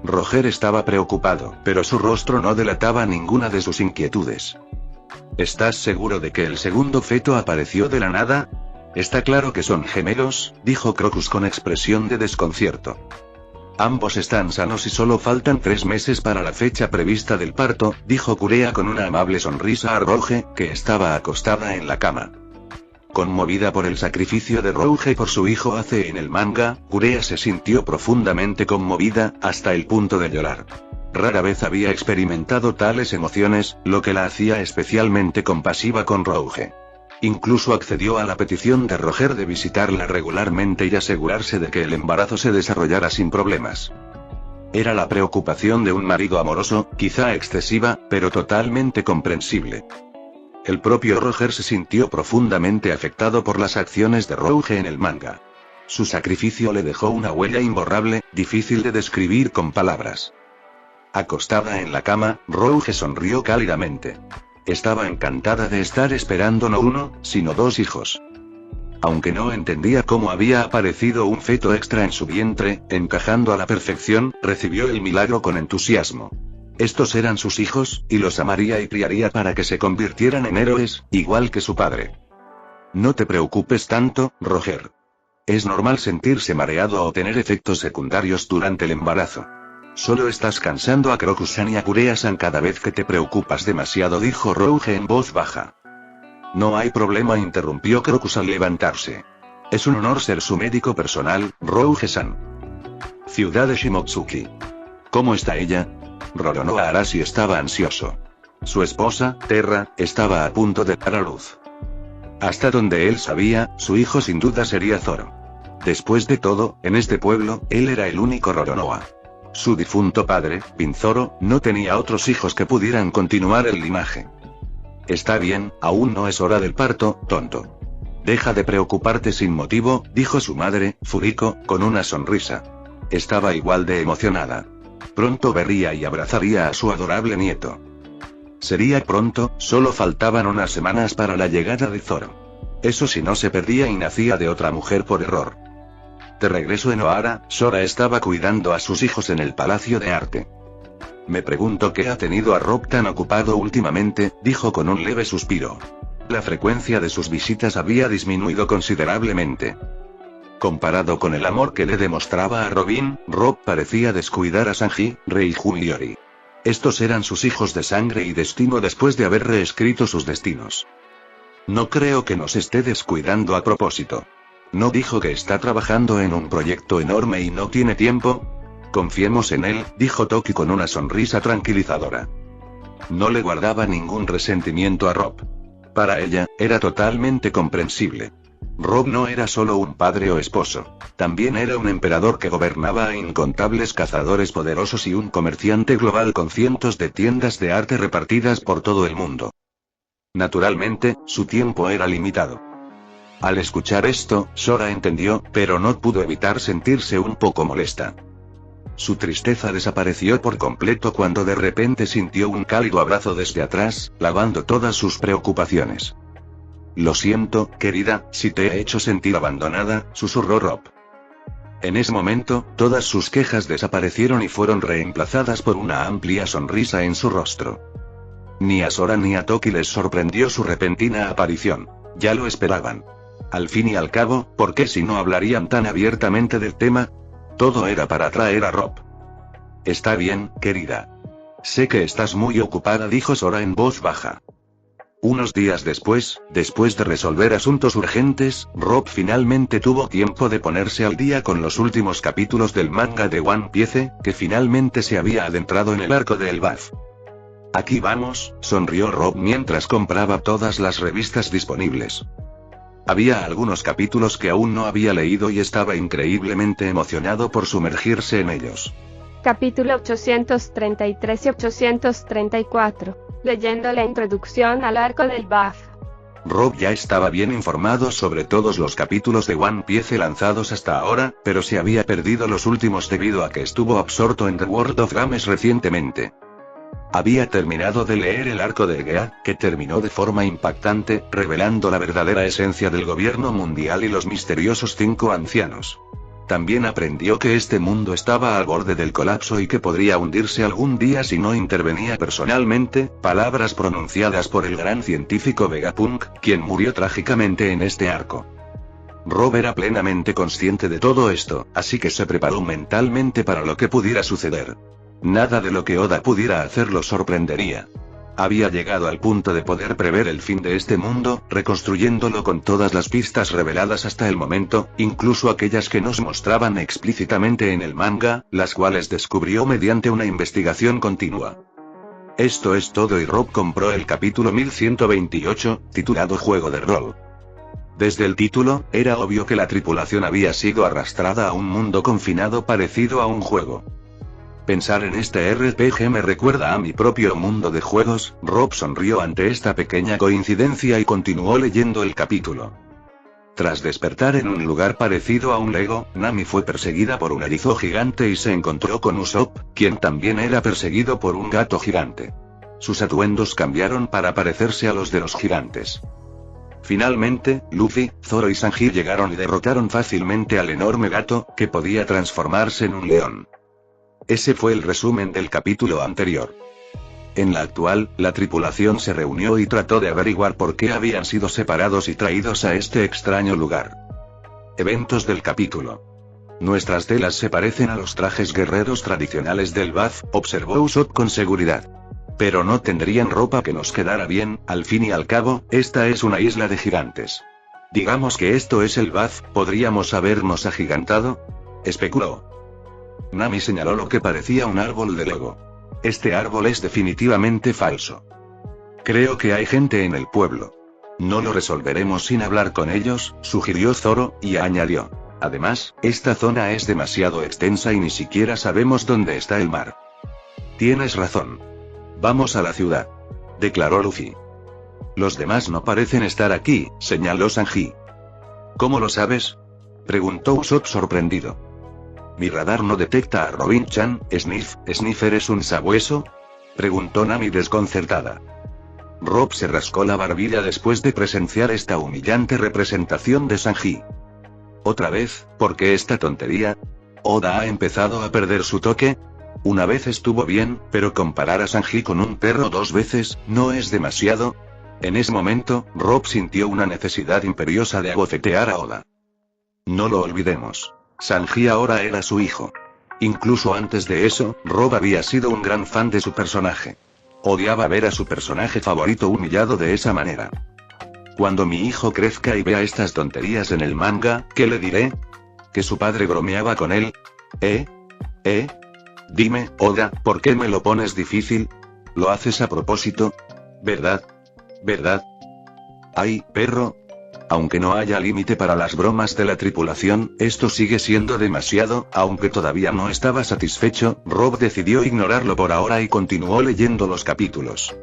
Roger estaba preocupado, pero su rostro no delataba ninguna de sus inquietudes. ¿Estás seguro de que el segundo feto apareció de la nada? Está claro que son gemelos, dijo Crocus con expresión de desconcierto. Ambos están sanos y solo faltan 3 meses para la fecha prevista del parto, dijo Kurea con una amable sonrisa a Rouge, que estaba acostada en la cama. Conmovida por el sacrificio de Rouge por su hijo en el manga, Kurea se sintió profundamente conmovida, hasta el punto de llorar. Rara vez había experimentado tales emociones, lo que la hacía especialmente compasiva con Rouge. Incluso accedió a la petición de Roger de visitarla regularmente y asegurarse de que el embarazo se desarrollara sin problemas. Era la preocupación de un marido amoroso, quizá excesiva, pero totalmente comprensible. El propio Roger se sintió profundamente afectado por las acciones de Rouge en el manga. Su sacrificio le dejó una huella imborrable, difícil de describir con palabras. Acostada en la cama, Rouge sonrió cálidamente. Estaba encantada de estar esperando no 1, sino 2 hijos. Aunque no entendía cómo había aparecido un feto extra en su vientre, encajando a la perfección, recibió el milagro con entusiasmo. Estos eran sus hijos, y los amaría y criaría para que se convirtieran en héroes, igual que su padre. No te preocupes tanto, Roger. Es normal sentirse mareado o tener efectos secundarios durante el embarazo. Solo estás cansando a Crocus-san y a Kurea-san cada vez que te preocupas demasiado, dijo Rouge en voz baja. No hay problema, interrumpió Crocus al levantarse. Es un honor ser su médico personal, Rouge-san. Ciudad de Shimotsuki. ¿Cómo está ella? Roronoa Arashi estaba ansioso. Su esposa, Terra, estaba a punto de dar a luz. Hasta donde él sabía, su hijo sin duda sería Zoro. Después de todo, en este pueblo, él era el único Roronoa. Su difunto padre, Pinzoro, no tenía otros hijos que pudieran continuar el linaje. Está bien, aún no es hora del parto, tonto. Deja de preocuparte sin motivo, dijo su madre, Furiko, con una sonrisa. Estaba igual de emocionada. Pronto vería y abrazaría a su adorable nieto. Sería pronto, solo faltaban unas semanas para la llegada de Zoro. Eso si no se perdía y nacía de otra mujer por error. De regreso en Ohara, Sora estaba cuidando a sus hijos en el Palacio de Arte. Me pregunto qué ha tenido a Rob tan ocupado últimamente, dijo con un leve suspiro. La frecuencia de sus visitas había disminuido considerablemente. Comparado con el amor que le demostraba a Robin, Rob parecía descuidar a Sanji, Reiju y Yori. Estos eran sus hijos de sangre y destino después de haber reescrito sus destinos. No creo que nos esté descuidando a propósito. ¿No dijo que está trabajando en un proyecto enorme y no tiene tiempo? Confiemos en él, dijo Toki con una sonrisa tranquilizadora. No le guardaba ningún resentimiento a Rob. Para ella, era totalmente comprensible. Rob no era solo un padre o esposo. También era un emperador que gobernaba a incontables cazadores poderosos y un comerciante global con cientos de tiendas de arte repartidas por todo el mundo. Naturalmente, su tiempo era limitado. Al escuchar esto, Sora entendió, pero no pudo evitar sentirse un poco molesta. Su tristeza desapareció por completo cuando de repente sintió un cálido abrazo desde atrás, lavando todas sus preocupaciones. Lo siento, querida, si te he hecho sentir abandonada, susurró Rob. En ese momento, todas sus quejas desaparecieron y fueron reemplazadas por una amplia sonrisa en su rostro. Ni a Sora ni a Toki les sorprendió su repentina aparición. Ya lo esperaban. Al fin y al cabo, ¿por qué si no hablarían tan abiertamente del tema? Todo era para atraer a Rob. Está bien, querida. Sé que estás muy ocupada, dijo Sora en voz baja. Unos días después de resolver asuntos urgentes, Rob finalmente tuvo tiempo de ponerse al día con los últimos capítulos del manga de One Piece, que finalmente se había adentrado en el arco de Elbaf. Aquí vamos, sonrió Rob mientras compraba todas las revistas disponibles. Había algunos capítulos que aún no había leído y estaba increíblemente emocionado por sumergirse en ellos. Capítulo 833 y 834. Leyendo la introducción al arco del BAF. Rob ya estaba bien informado sobre todos los capítulos de One Piece lanzados hasta ahora, pero se había perdido los últimos debido a que estuvo absorto en The World of Games recientemente. Había terminado de leer el arco de Egea, que terminó de forma impactante, revelando la verdadera esencia del gobierno mundial y los misteriosos 5 ancianos. También aprendió que este mundo estaba al borde del colapso y que podría hundirse algún día si no intervenía personalmente, palabras pronunciadas por el gran científico Vegapunk, quien murió trágicamente en este arco. Rob era plenamente consciente de todo esto, así que se preparó mentalmente para lo que pudiera suceder. Nada de lo que Oda pudiera hacer lo sorprendería. Había llegado al punto de poder prever el fin de este mundo, reconstruyéndolo con todas las pistas reveladas hasta el momento, incluso aquellas que nos mostraban explícitamente en el manga, las cuales descubrió mediante una investigación continua. Esto es todo y Rob compró el capítulo 1128, titulado Juego de Rol. Desde el título, era obvio que la tripulación había sido arrastrada a un mundo confinado parecido a un juego. Pensar en este RPG me recuerda a mi propio mundo de juegos. Rob sonrió ante esta pequeña coincidencia y continuó leyendo el capítulo. Tras despertar en un lugar parecido a un Lego, Nami fue perseguida por un erizo gigante y se encontró con Usopp, quien también era perseguido por un gato gigante. Sus atuendos cambiaron para parecerse a los de los gigantes. Finalmente, Luffy, Zoro y Sanji llegaron y derrotaron fácilmente al enorme gato, que podía transformarse en un león. Ese fue el resumen del capítulo anterior. En la actual, la tripulación se reunió y trató de averiguar por qué habían sido separados y traídos a este extraño lugar. Eventos del capítulo. Nuestras telas se parecen a los trajes guerreros tradicionales del BAF, observó Usopp con seguridad. Pero no tendrían ropa que nos quedara bien, al fin y al cabo, esta es una isla de gigantes. Digamos que esto es el BAF, ¿podríamos habernos agigantado?, especuló. Nami señaló lo que parecía un árbol de Lego. Este árbol es definitivamente falso. Creo que hay gente en el pueblo. No lo resolveremos sin hablar con ellos, sugirió Zoro, y añadió. Además, esta zona es demasiado extensa y ni siquiera sabemos dónde está el mar. Tienes razón. Vamos a la ciudad, declaró Luffy. Los demás no parecen estar aquí, señaló Sanji. ¿Cómo lo sabes?, preguntó Usopp sorprendido. Mi radar no detecta a Robin-chan. ¿Sniffer es un sabueso?, preguntó Nami desconcertada. Rob se rascó la barbilla después de presenciar esta humillante representación de Sanji. ¿Otra vez? ¿Por qué esta tontería? ¿Oda ha empezado a perder su toque? Una vez estuvo bien, pero comparar a Sanji con un perro 2 veces, ¿no es demasiado? En ese momento, Rob sintió una necesidad imperiosa de abofetear a Oda. No lo olvidemos. Sanji ahora era su hijo. Incluso antes de eso, Rob había sido un gran fan de su personaje. Odiaba ver a su personaje favorito humillado de esa manera. Cuando mi hijo crezca y vea estas tonterías en el manga, ¿qué le diré? ¿Que su padre bromeaba con él? Dime, Oda, ¿por qué me lo pones difícil? ¿Lo haces a propósito? ¿Verdad? ¡Ay, perro! Aunque no haya límite para las bromas de la tripulación, esto sigue siendo demasiado. Aunque todavía no estaba satisfecho, Rob decidió ignorarlo por ahora y continuó leyendo los capítulos.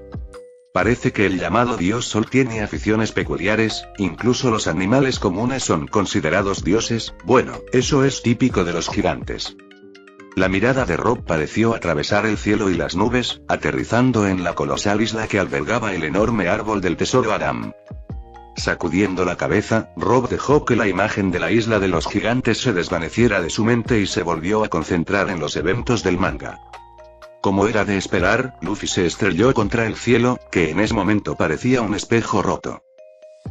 Parece que el llamado Dios Sol tiene aficiones peculiares, incluso los animales comunes son considerados dioses. Bueno, eso es típico de los gigantes. La mirada de Rob pareció atravesar el cielo y las nubes, aterrizando en la colosal isla que albergaba el enorme árbol del tesoro Adam. Sacudiendo la cabeza, Rob dejó que la imagen de la isla de los gigantes se desvaneciera de su mente y se volvió a concentrar en los eventos del manga. Como era de esperar, Luffy se estrelló contra el cielo, que en ese momento parecía un espejo roto.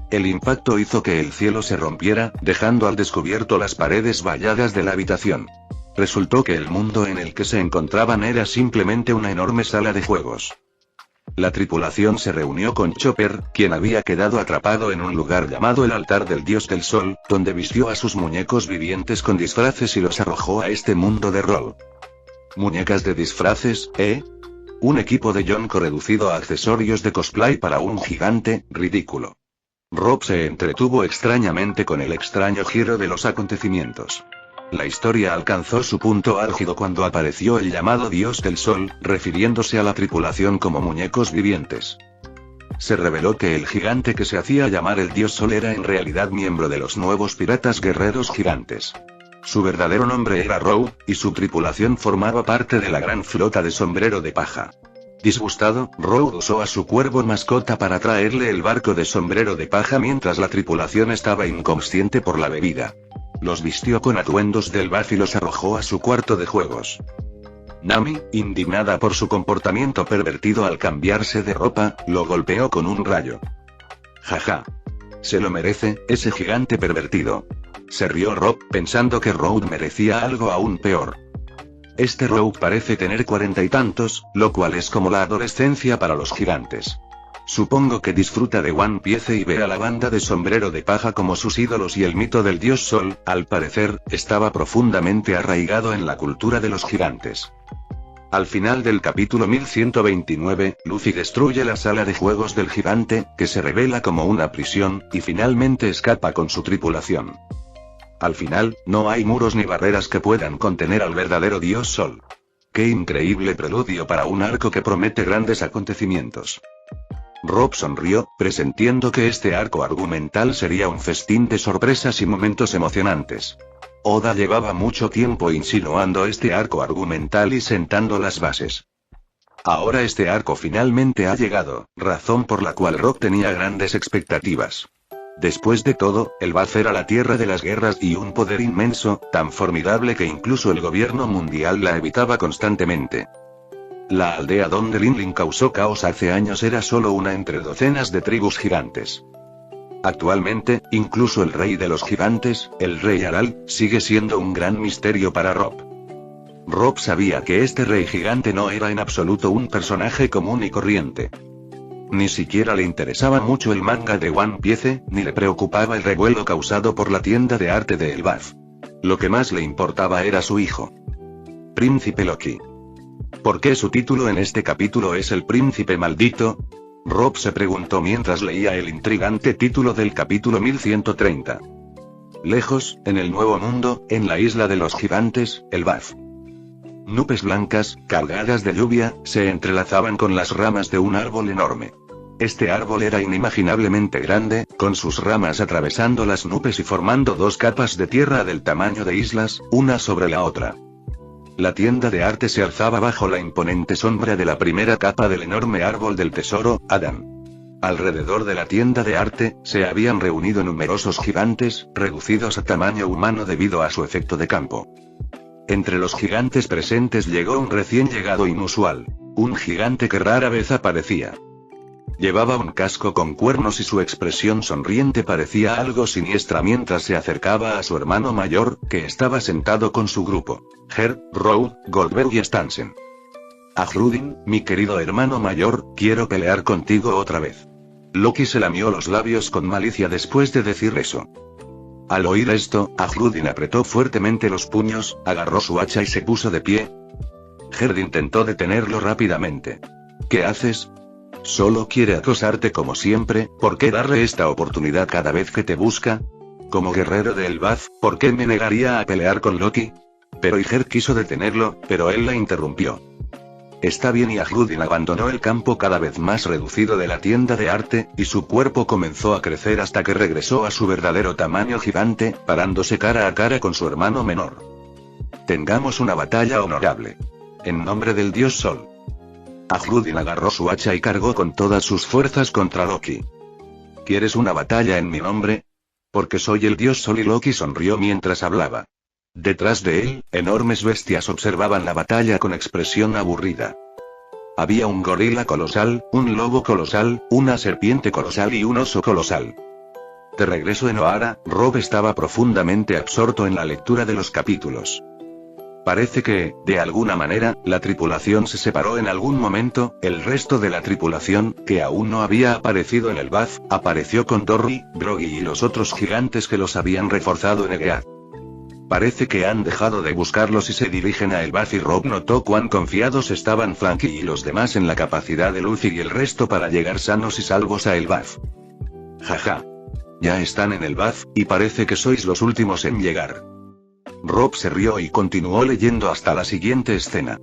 El impacto hizo que el cielo se rompiera, dejando al descubierto las paredes valladas de la habitación. Resultó que el mundo en el que se encontraban era simplemente una enorme sala de juegos. La tripulación se reunió con Chopper, quien había quedado atrapado en un lugar llamado el altar del dios del sol, donde vistió a sus muñecos vivientes con disfraces y los arrojó a este mundo de rol. ¿Muñecas de disfraces, eh? Un equipo de Yonko reducido a accesorios de cosplay para un gigante, ridículo. Rob se entretuvo extrañamente con el extraño giro de los acontecimientos. La historia alcanzó su punto álgido cuando apareció el llamado Dios del Sol, refiriéndose a la tripulación como muñecos vivientes. Se reveló que el gigante que se hacía llamar el Dios Sol era en realidad miembro de los nuevos piratas guerreros gigantes. Su verdadero nombre era Row, y su tripulación formaba parte de la gran flota de Sombrero de Paja. Disgustado, Row usó a su cuervo mascota para traerle el barco de Sombrero de Paja mientras la tripulación estaba inconsciente por la bebida. Los vistió con atuendos del BAF y los arrojó a su cuarto de juegos. Nami, indignada por su comportamiento pervertido al cambiarse de ropa, lo golpeó con un rayo. Jaja. Se lo merece, ese gigante pervertido. Se rió Rob, pensando que Road merecía algo aún peor. Este Road parece tener 40 y tantos, lo cual es como la adolescencia para los gigantes. Supongo que disfruta de One Piece y ve a la banda de Sombrero de Paja como sus ídolos y el mito del dios Sol, al parecer, estaba profundamente arraigado en la cultura de los gigantes. Al final del capítulo 1129, Luffy destruye la sala de juegos del gigante, que se revela como una prisión, y finalmente escapa con su tripulación. Al final, no hay muros ni barreras que puedan contener al verdadero dios Sol. ¡Qué increíble preludio para un arco que promete grandes acontecimientos! Rob sonrió, presintiendo que este arco argumental sería un festín de sorpresas y momentos emocionantes. Oda llevaba mucho tiempo insinuando este arco argumental y sentando las bases. Ahora este arco finalmente ha llegado, razón por la cual Rob tenía grandes expectativas. Después de todo, el BAF era la tierra de las guerras y un poder inmenso, tan formidable que incluso el gobierno mundial la evitaba constantemente. La aldea donde Linlin causó caos hace años era solo una entre docenas de tribus gigantes. Actualmente, incluso el rey de los gigantes, el rey Aral, sigue siendo un gran misterio para Rob. Rob sabía que este rey gigante no era en absoluto un personaje común y corriente. Ni siquiera le interesaba mucho el manga de One Piece, ni le preocupaba el revuelo causado por la tienda de arte de El BAF. Lo que más le importaba era su hijo. Príncipe Loki. ¿Por qué su título en este capítulo es el príncipe maldito? Rob se preguntó mientras leía el intrigante título del capítulo 1130. Lejos, en el Nuevo Mundo, en la isla de los gigantes, el BAF. Nubes blancas, cargadas de lluvia, se entrelazaban con las ramas de un árbol enorme. Este árbol era inimaginablemente grande, con sus ramas atravesando las nubes y formando dos capas de tierra del tamaño de islas, una sobre la otra. La tienda de arte se alzaba bajo la imponente sombra de la primera capa del enorme árbol del tesoro, Adam. Alrededor de la tienda de arte, se habían reunido numerosos gigantes, reducidos a tamaño humano debido a su efecto de campo. Entre los gigantes presentes llegó un recién llegado inusual. Un gigante que rara vez aparecía. Llevaba un casco con cuernos y su expresión sonriente parecía algo siniestra mientras se acercaba a su hermano mayor, que estaba sentado con su grupo. Her, Road, Goldberg y Stansen. Ahrudin, mi querido hermano mayor, quiero pelear contigo otra vez. Loki se lamió los labios con malicia después de decir eso. Al oír esto, Ahrudin apretó fuertemente los puños, agarró su hacha y se puso de pie. Gerd intentó detenerlo rápidamente. ¿Qué haces? Solo quiere acosarte como siempre, ¿por qué darle esta oportunidad cada vez que te busca? Como guerrero de El BAF, ¿por qué me negaría a pelear con Loki? Pero Gerd quiso detenerlo, pero él la interrumpió. Está bien, y Ahrudin abandonó el campo cada vez más reducido de la tienda de arte, y su cuerpo comenzó a crecer hasta que regresó a su verdadero tamaño gigante, parándose cara a cara con su hermano menor. Tengamos una batalla honorable. En nombre del dios Sol. Ahrudin agarró su hacha y cargó con todas sus fuerzas contra Loki. ¿Quieres una batalla en mi nombre? Porque soy el dios Sol, y Loki sonrió mientras hablaba. Detrás de él, enormes bestias observaban la batalla con expresión aburrida. Había un gorila colosal, un lobo colosal, una serpiente colosal y un oso colosal. De regreso en Ohara, Rob estaba profundamente absorto en la lectura de los capítulos. Parece que, de alguna manera, la tripulación se separó en algún momento. El resto de la tripulación, que aún no había aparecido en el BAF, apareció con Dory, Broggy y los otros gigantes que los habían reforzado en Egeat. Parece que han dejado de buscarlos y se dirigen a el BAF, y Rob notó cuán confiados estaban Frankie y los demás en la capacidad de Luffy y el resto para llegar sanos y salvos a el BAF. Jaja. Ya están en el BAF, y parece que sois los últimos en llegar. Rob se rió y continuó leyendo hasta la siguiente escena.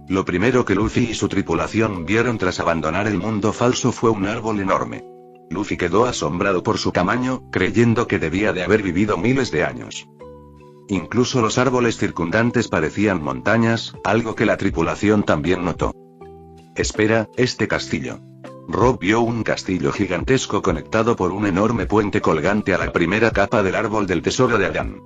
Lo primero que Luffy y su tripulación vieron tras abandonar el mundo falso fue un árbol enorme. Luffy quedó asombrado por su tamaño, creyendo que debía de haber vivido miles de años. Incluso los árboles circundantes parecían montañas, algo que la tripulación también notó. Espera, este castillo. Rob vio un castillo gigantesco conectado por un enorme puente colgante a la primera capa del árbol del tesoro de Adán.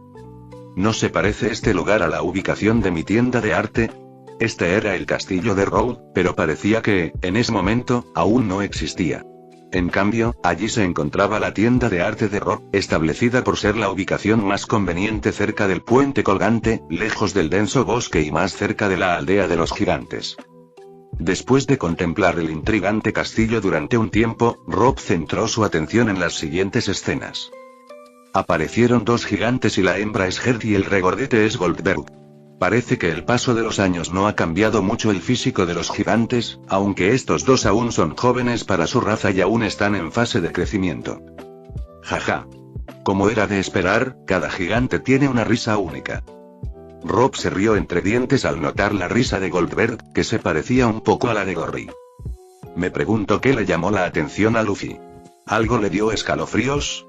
¿No se parece este lugar a la ubicación de mi tienda de arte? Este era el castillo de Road, pero parecía que, en ese momento, aún no existía. En cambio, allí se encontraba la tienda de arte de Rob, establecida por ser la ubicación más conveniente cerca del puente colgante, lejos del denso bosque y más cerca de la aldea de los gigantes. Después de contemplar el intrigante castillo durante un tiempo, Rob centró su atención en las siguientes escenas. Aparecieron dos gigantes y la hembra es Gerd y el regordete es Goldberg. Parece que el paso de los años no ha cambiado mucho el físico de los gigantes, aunque estos dos aún son jóvenes para su raza y aún están en fase de crecimiento. Jaja. Como era de esperar, cada gigante tiene una risa única. Rob se rió entre dientes al notar la risa de Goldberg, que se parecía un poco a la de Gorry. Me pregunto qué le llamó la atención a Luffy. ¿Algo le dio escalofríos?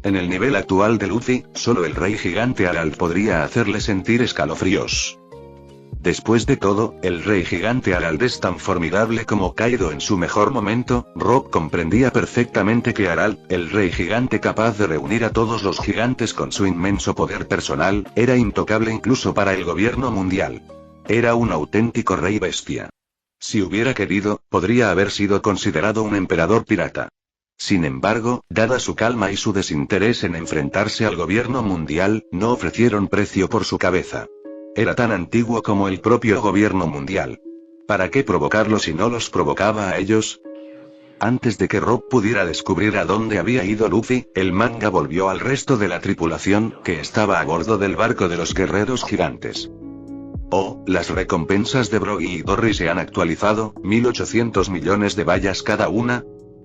En el nivel actual de Luffy, solo el rey gigante Aralt podría hacerle sentir escalofríos. Después de todo, el rey gigante Aralt es tan formidable como Kaido en su mejor momento. Rob comprendía perfectamente que Aralt, el rey gigante capaz de reunir a todos los gigantes con su inmenso poder personal, era intocable incluso para el gobierno mundial. Era un auténtico rey bestia. Si hubiera querido, podría haber sido considerado un emperador pirata. Sin embargo, dada su calma y su desinterés en enfrentarse al gobierno mundial, no ofrecieron precio por su cabeza. Era tan antiguo como el propio gobierno mundial. ¿Para qué provocarlo si no los provocaba a ellos? Antes de que Rob pudiera descubrir a dónde había ido Luffy, el manga volvió al resto de la tripulación, que estaba a bordo del barco de los guerreros gigantes. Oh, las recompensas de Broggy y Dory se han actualizado, 1800 millones de vallas cada una.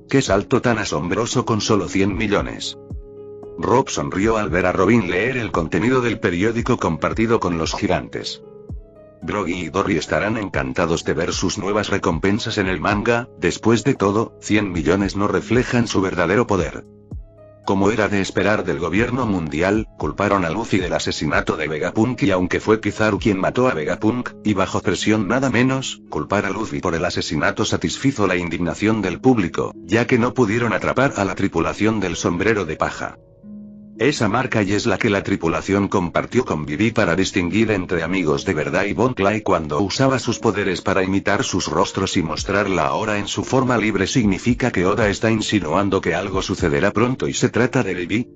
¡Qué salto tan asombroso con solo 100 millones! Rob sonrió al ver a Robin leer el contenido del periódico compartido con los gigantes. Broggy y Dory estarán encantados de ver sus nuevas recompensas en el manga. Después de todo, 100 millones no reflejan su verdadero poder. Como era de esperar del gobierno mundial, culparon a Luffy del asesinato de Vegapunk y aunque fue Kizaru quien mató a Vegapunk, y bajo presión nada menos, culpar a Luffy por el asesinato satisfizo la indignación del público, ya que no pudieron atrapar a la tripulación del sombrero de paja. Esa marca y es la que la tripulación compartió con Vivi para distinguir entre amigos de verdad y Bon Clay cuando usaba sus poderes para imitar sus rostros y mostrarla ahora en su forma libre. Significa que Oda está insinuando que algo sucederá pronto y se trata de Vivi.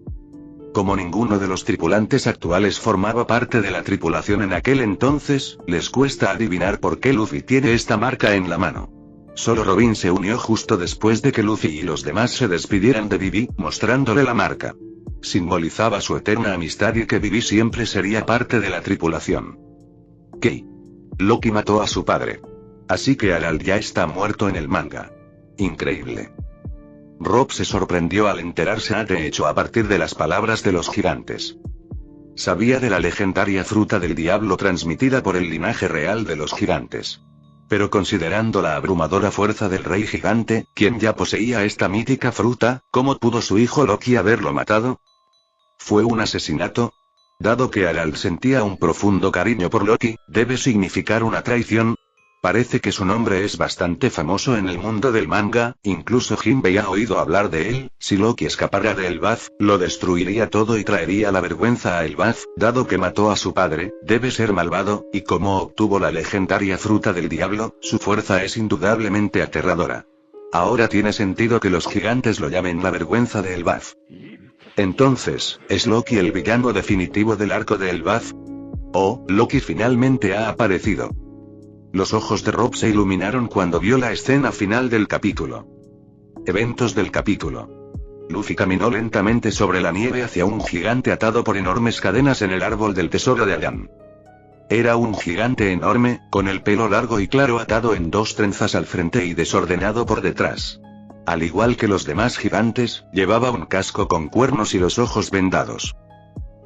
Como ninguno de los tripulantes actuales formaba parte de la tripulación en aquel entonces, les cuesta adivinar por qué Luffy tiene esta marca en la mano. Solo Robin se unió justo después de que Luffy y los demás se despidieran de Vivi, mostrándole la marca. Simbolizaba su eterna amistad y que Vivi siempre sería parte de la tripulación. ¿Qué? Loki mató a su padre. Así que Aralt ya está muerto en el manga. Increíble. Rob se sorprendió al enterarse de hecho a partir de las palabras de los gigantes. Sabía de la legendaria fruta del diablo transmitida por el linaje real de los gigantes. Pero considerando la abrumadora fuerza del rey gigante, quien ya poseía esta mítica fruta, ¿cómo pudo su hijo Loki haberlo matado? ¿Fue un asesinato? Dado que Aralt sentía un profundo cariño por Loki, ¿debe significar una traición? Parece que su nombre es bastante famoso en el mundo del manga, incluso Jinbei ha oído hablar de él. Si Loki escapara de Elbaf, lo destruiría todo y traería la vergüenza a Elbaf. Dado que mató a su padre, debe ser malvado, y como obtuvo la legendaria fruta del diablo, su fuerza es indudablemente aterradora. Ahora tiene sentido que los gigantes lo llamen la vergüenza de Elbaf. Entonces, ¿es Loki el villano definitivo del arco de Elbaf? Oh, Loki finalmente ha aparecido. Los ojos de Rob se iluminaron cuando vio la escena final del capítulo. Eventos del capítulo. Luffy caminó lentamente sobre la nieve hacia un gigante atado por enormes cadenas en el árbol del tesoro de Adam. Era un gigante enorme, con el pelo largo y claro atado en 2 trenzas al frente y desordenado por detrás. Al igual que los demás gigantes, llevaba un casco con cuernos y los ojos vendados.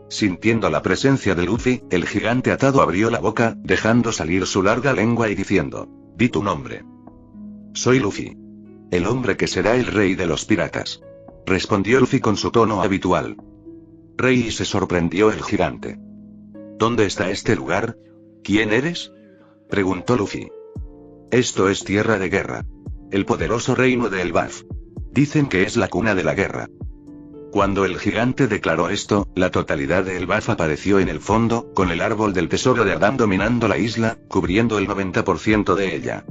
Sintiendo la presencia de Luffy, el gigante atado abrió la boca, dejando salir su larga lengua y diciendo: «Di tu nombre». «Soy Luffy. El hombre que será el rey de los piratas», respondió Luffy con su tono habitual. «Rey», se sorprendió el gigante. «¿Dónde está este lugar? ¿Quién eres?», preguntó Luffy. «Esto es tierra de guerra. El poderoso reino de Elbaf. Dicen que es la cuna de la guerra». Cuando el gigante declaró esto, la totalidad de Elbaf apareció en el fondo, con el árbol del tesoro de Adam dominando la isla, cubriendo el 90% de ella.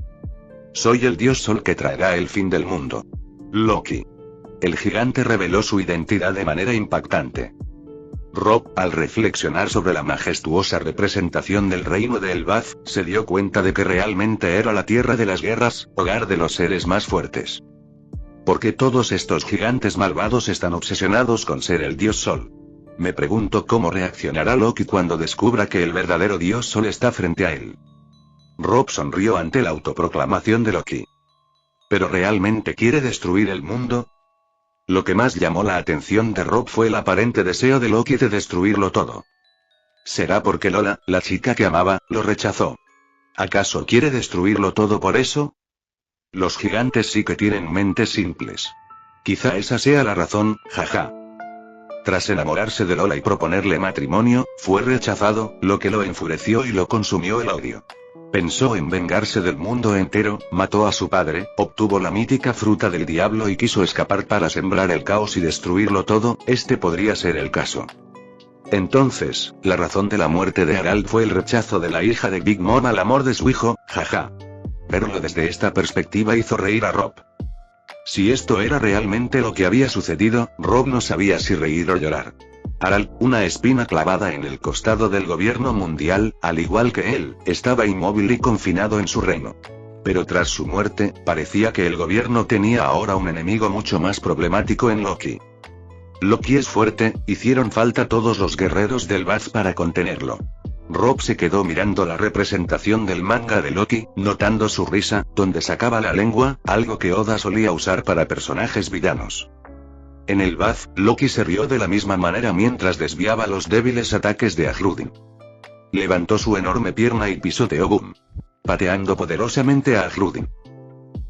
«Soy el dios Sol que traerá el fin del mundo. Loki». El gigante reveló su identidad de manera impactante. Rob, al reflexionar sobre la majestuosa representación del reino de Elbaf, se dio cuenta de que realmente era la tierra de las guerras, hogar de los seres más fuertes. ¿Por qué todos estos gigantes malvados están obsesionados con ser el dios Sol? Me pregunto cómo reaccionará Loki cuando descubra que el verdadero dios Sol está frente a él. Rob sonrió ante la autoproclamación de Loki. ¿Pero realmente quiere destruir el mundo? Lo que más llamó la atención de Rob fue el aparente deseo de Loki de destruirlo todo. ¿Será porque Lola, la chica que amaba, lo rechazó? ¿Acaso quiere destruirlo todo por eso? Los gigantes sí que tienen mentes simples. Quizá esa sea la razón, jaja. Tras enamorarse de Lola y proponerle matrimonio, fue rechazado, lo que lo enfureció y lo consumió el odio. Pensó en vengarse del mundo entero, mató a su padre, obtuvo la mítica fruta del diablo y quiso escapar para sembrar el caos y destruirlo todo. Este podría ser el caso. Entonces, la razón de la muerte de Harald fue el rechazo de la hija de Big Mom al amor de su hijo, jaja. Verlo desde esta perspectiva hizo reír a Rob. Si esto era realmente lo que había sucedido, Rob no sabía si reír o llorar. Harald, una espina clavada en el costado del gobierno mundial, al igual que él, estaba inmóvil y confinado en su reino. Pero tras su muerte, parecía que el gobierno tenía ahora un enemigo mucho más problemático en Loki. Loki es fuerte, hicieron falta todos los guerreros del Elbaf para contenerlo. Rob se quedó mirando la representación del manga de Loki, notando su risa, donde sacaba la lengua, algo que Oda solía usar para personajes villanos. En el Elbaf, Loki se rió de la misma manera mientras desviaba los débiles ataques de Ahludin. Levantó su enorme pierna y pisoteó Boom, pateando poderosamente a Ahludin.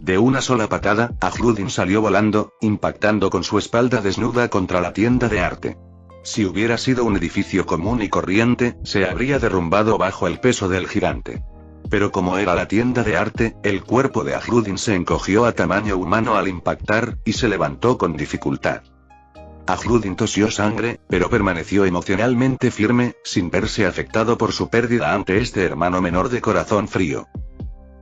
De una sola patada, Ahludin salió volando, impactando con su espalda desnuda contra la tienda de arte. Si hubiera sido un edificio común y corriente, se habría derrumbado bajo el peso del gigante. Pero como era la tienda de arte, el cuerpo de Ahludin se encogió a tamaño humano al impactar, y se levantó con dificultad. Ahludin tosió sangre, pero permaneció emocionalmente firme, sin verse afectado por su pérdida ante este hermano menor de corazón frío.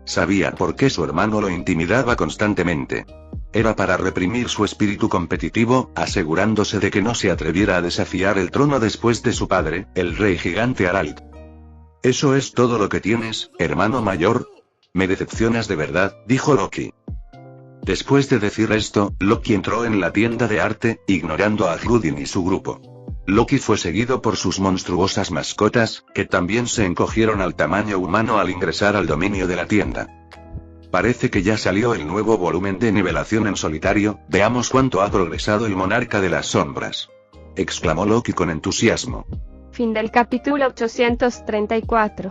Sabía por qué su hermano lo intimidaba constantemente. Era para reprimir su espíritu competitivo, asegurándose de que no se atreviera a desafiar el trono después de su padre, el rey gigante Harald. «¿Eso es todo lo que tienes, hermano mayor? Me decepcionas de verdad», dijo Loki. Después de decir esto, Loki entró en la tienda de arte, ignorando a Ahludin y su grupo. Loki fue seguido por sus monstruosas mascotas, que también se encogieron al tamaño humano al ingresar al dominio de la tienda. Parece que ya salió el nuevo volumen de nivelación en solitario, veamos cuánto ha progresado el monarca de las sombras. Exclamó Loki con entusiasmo. Fin del capítulo 834.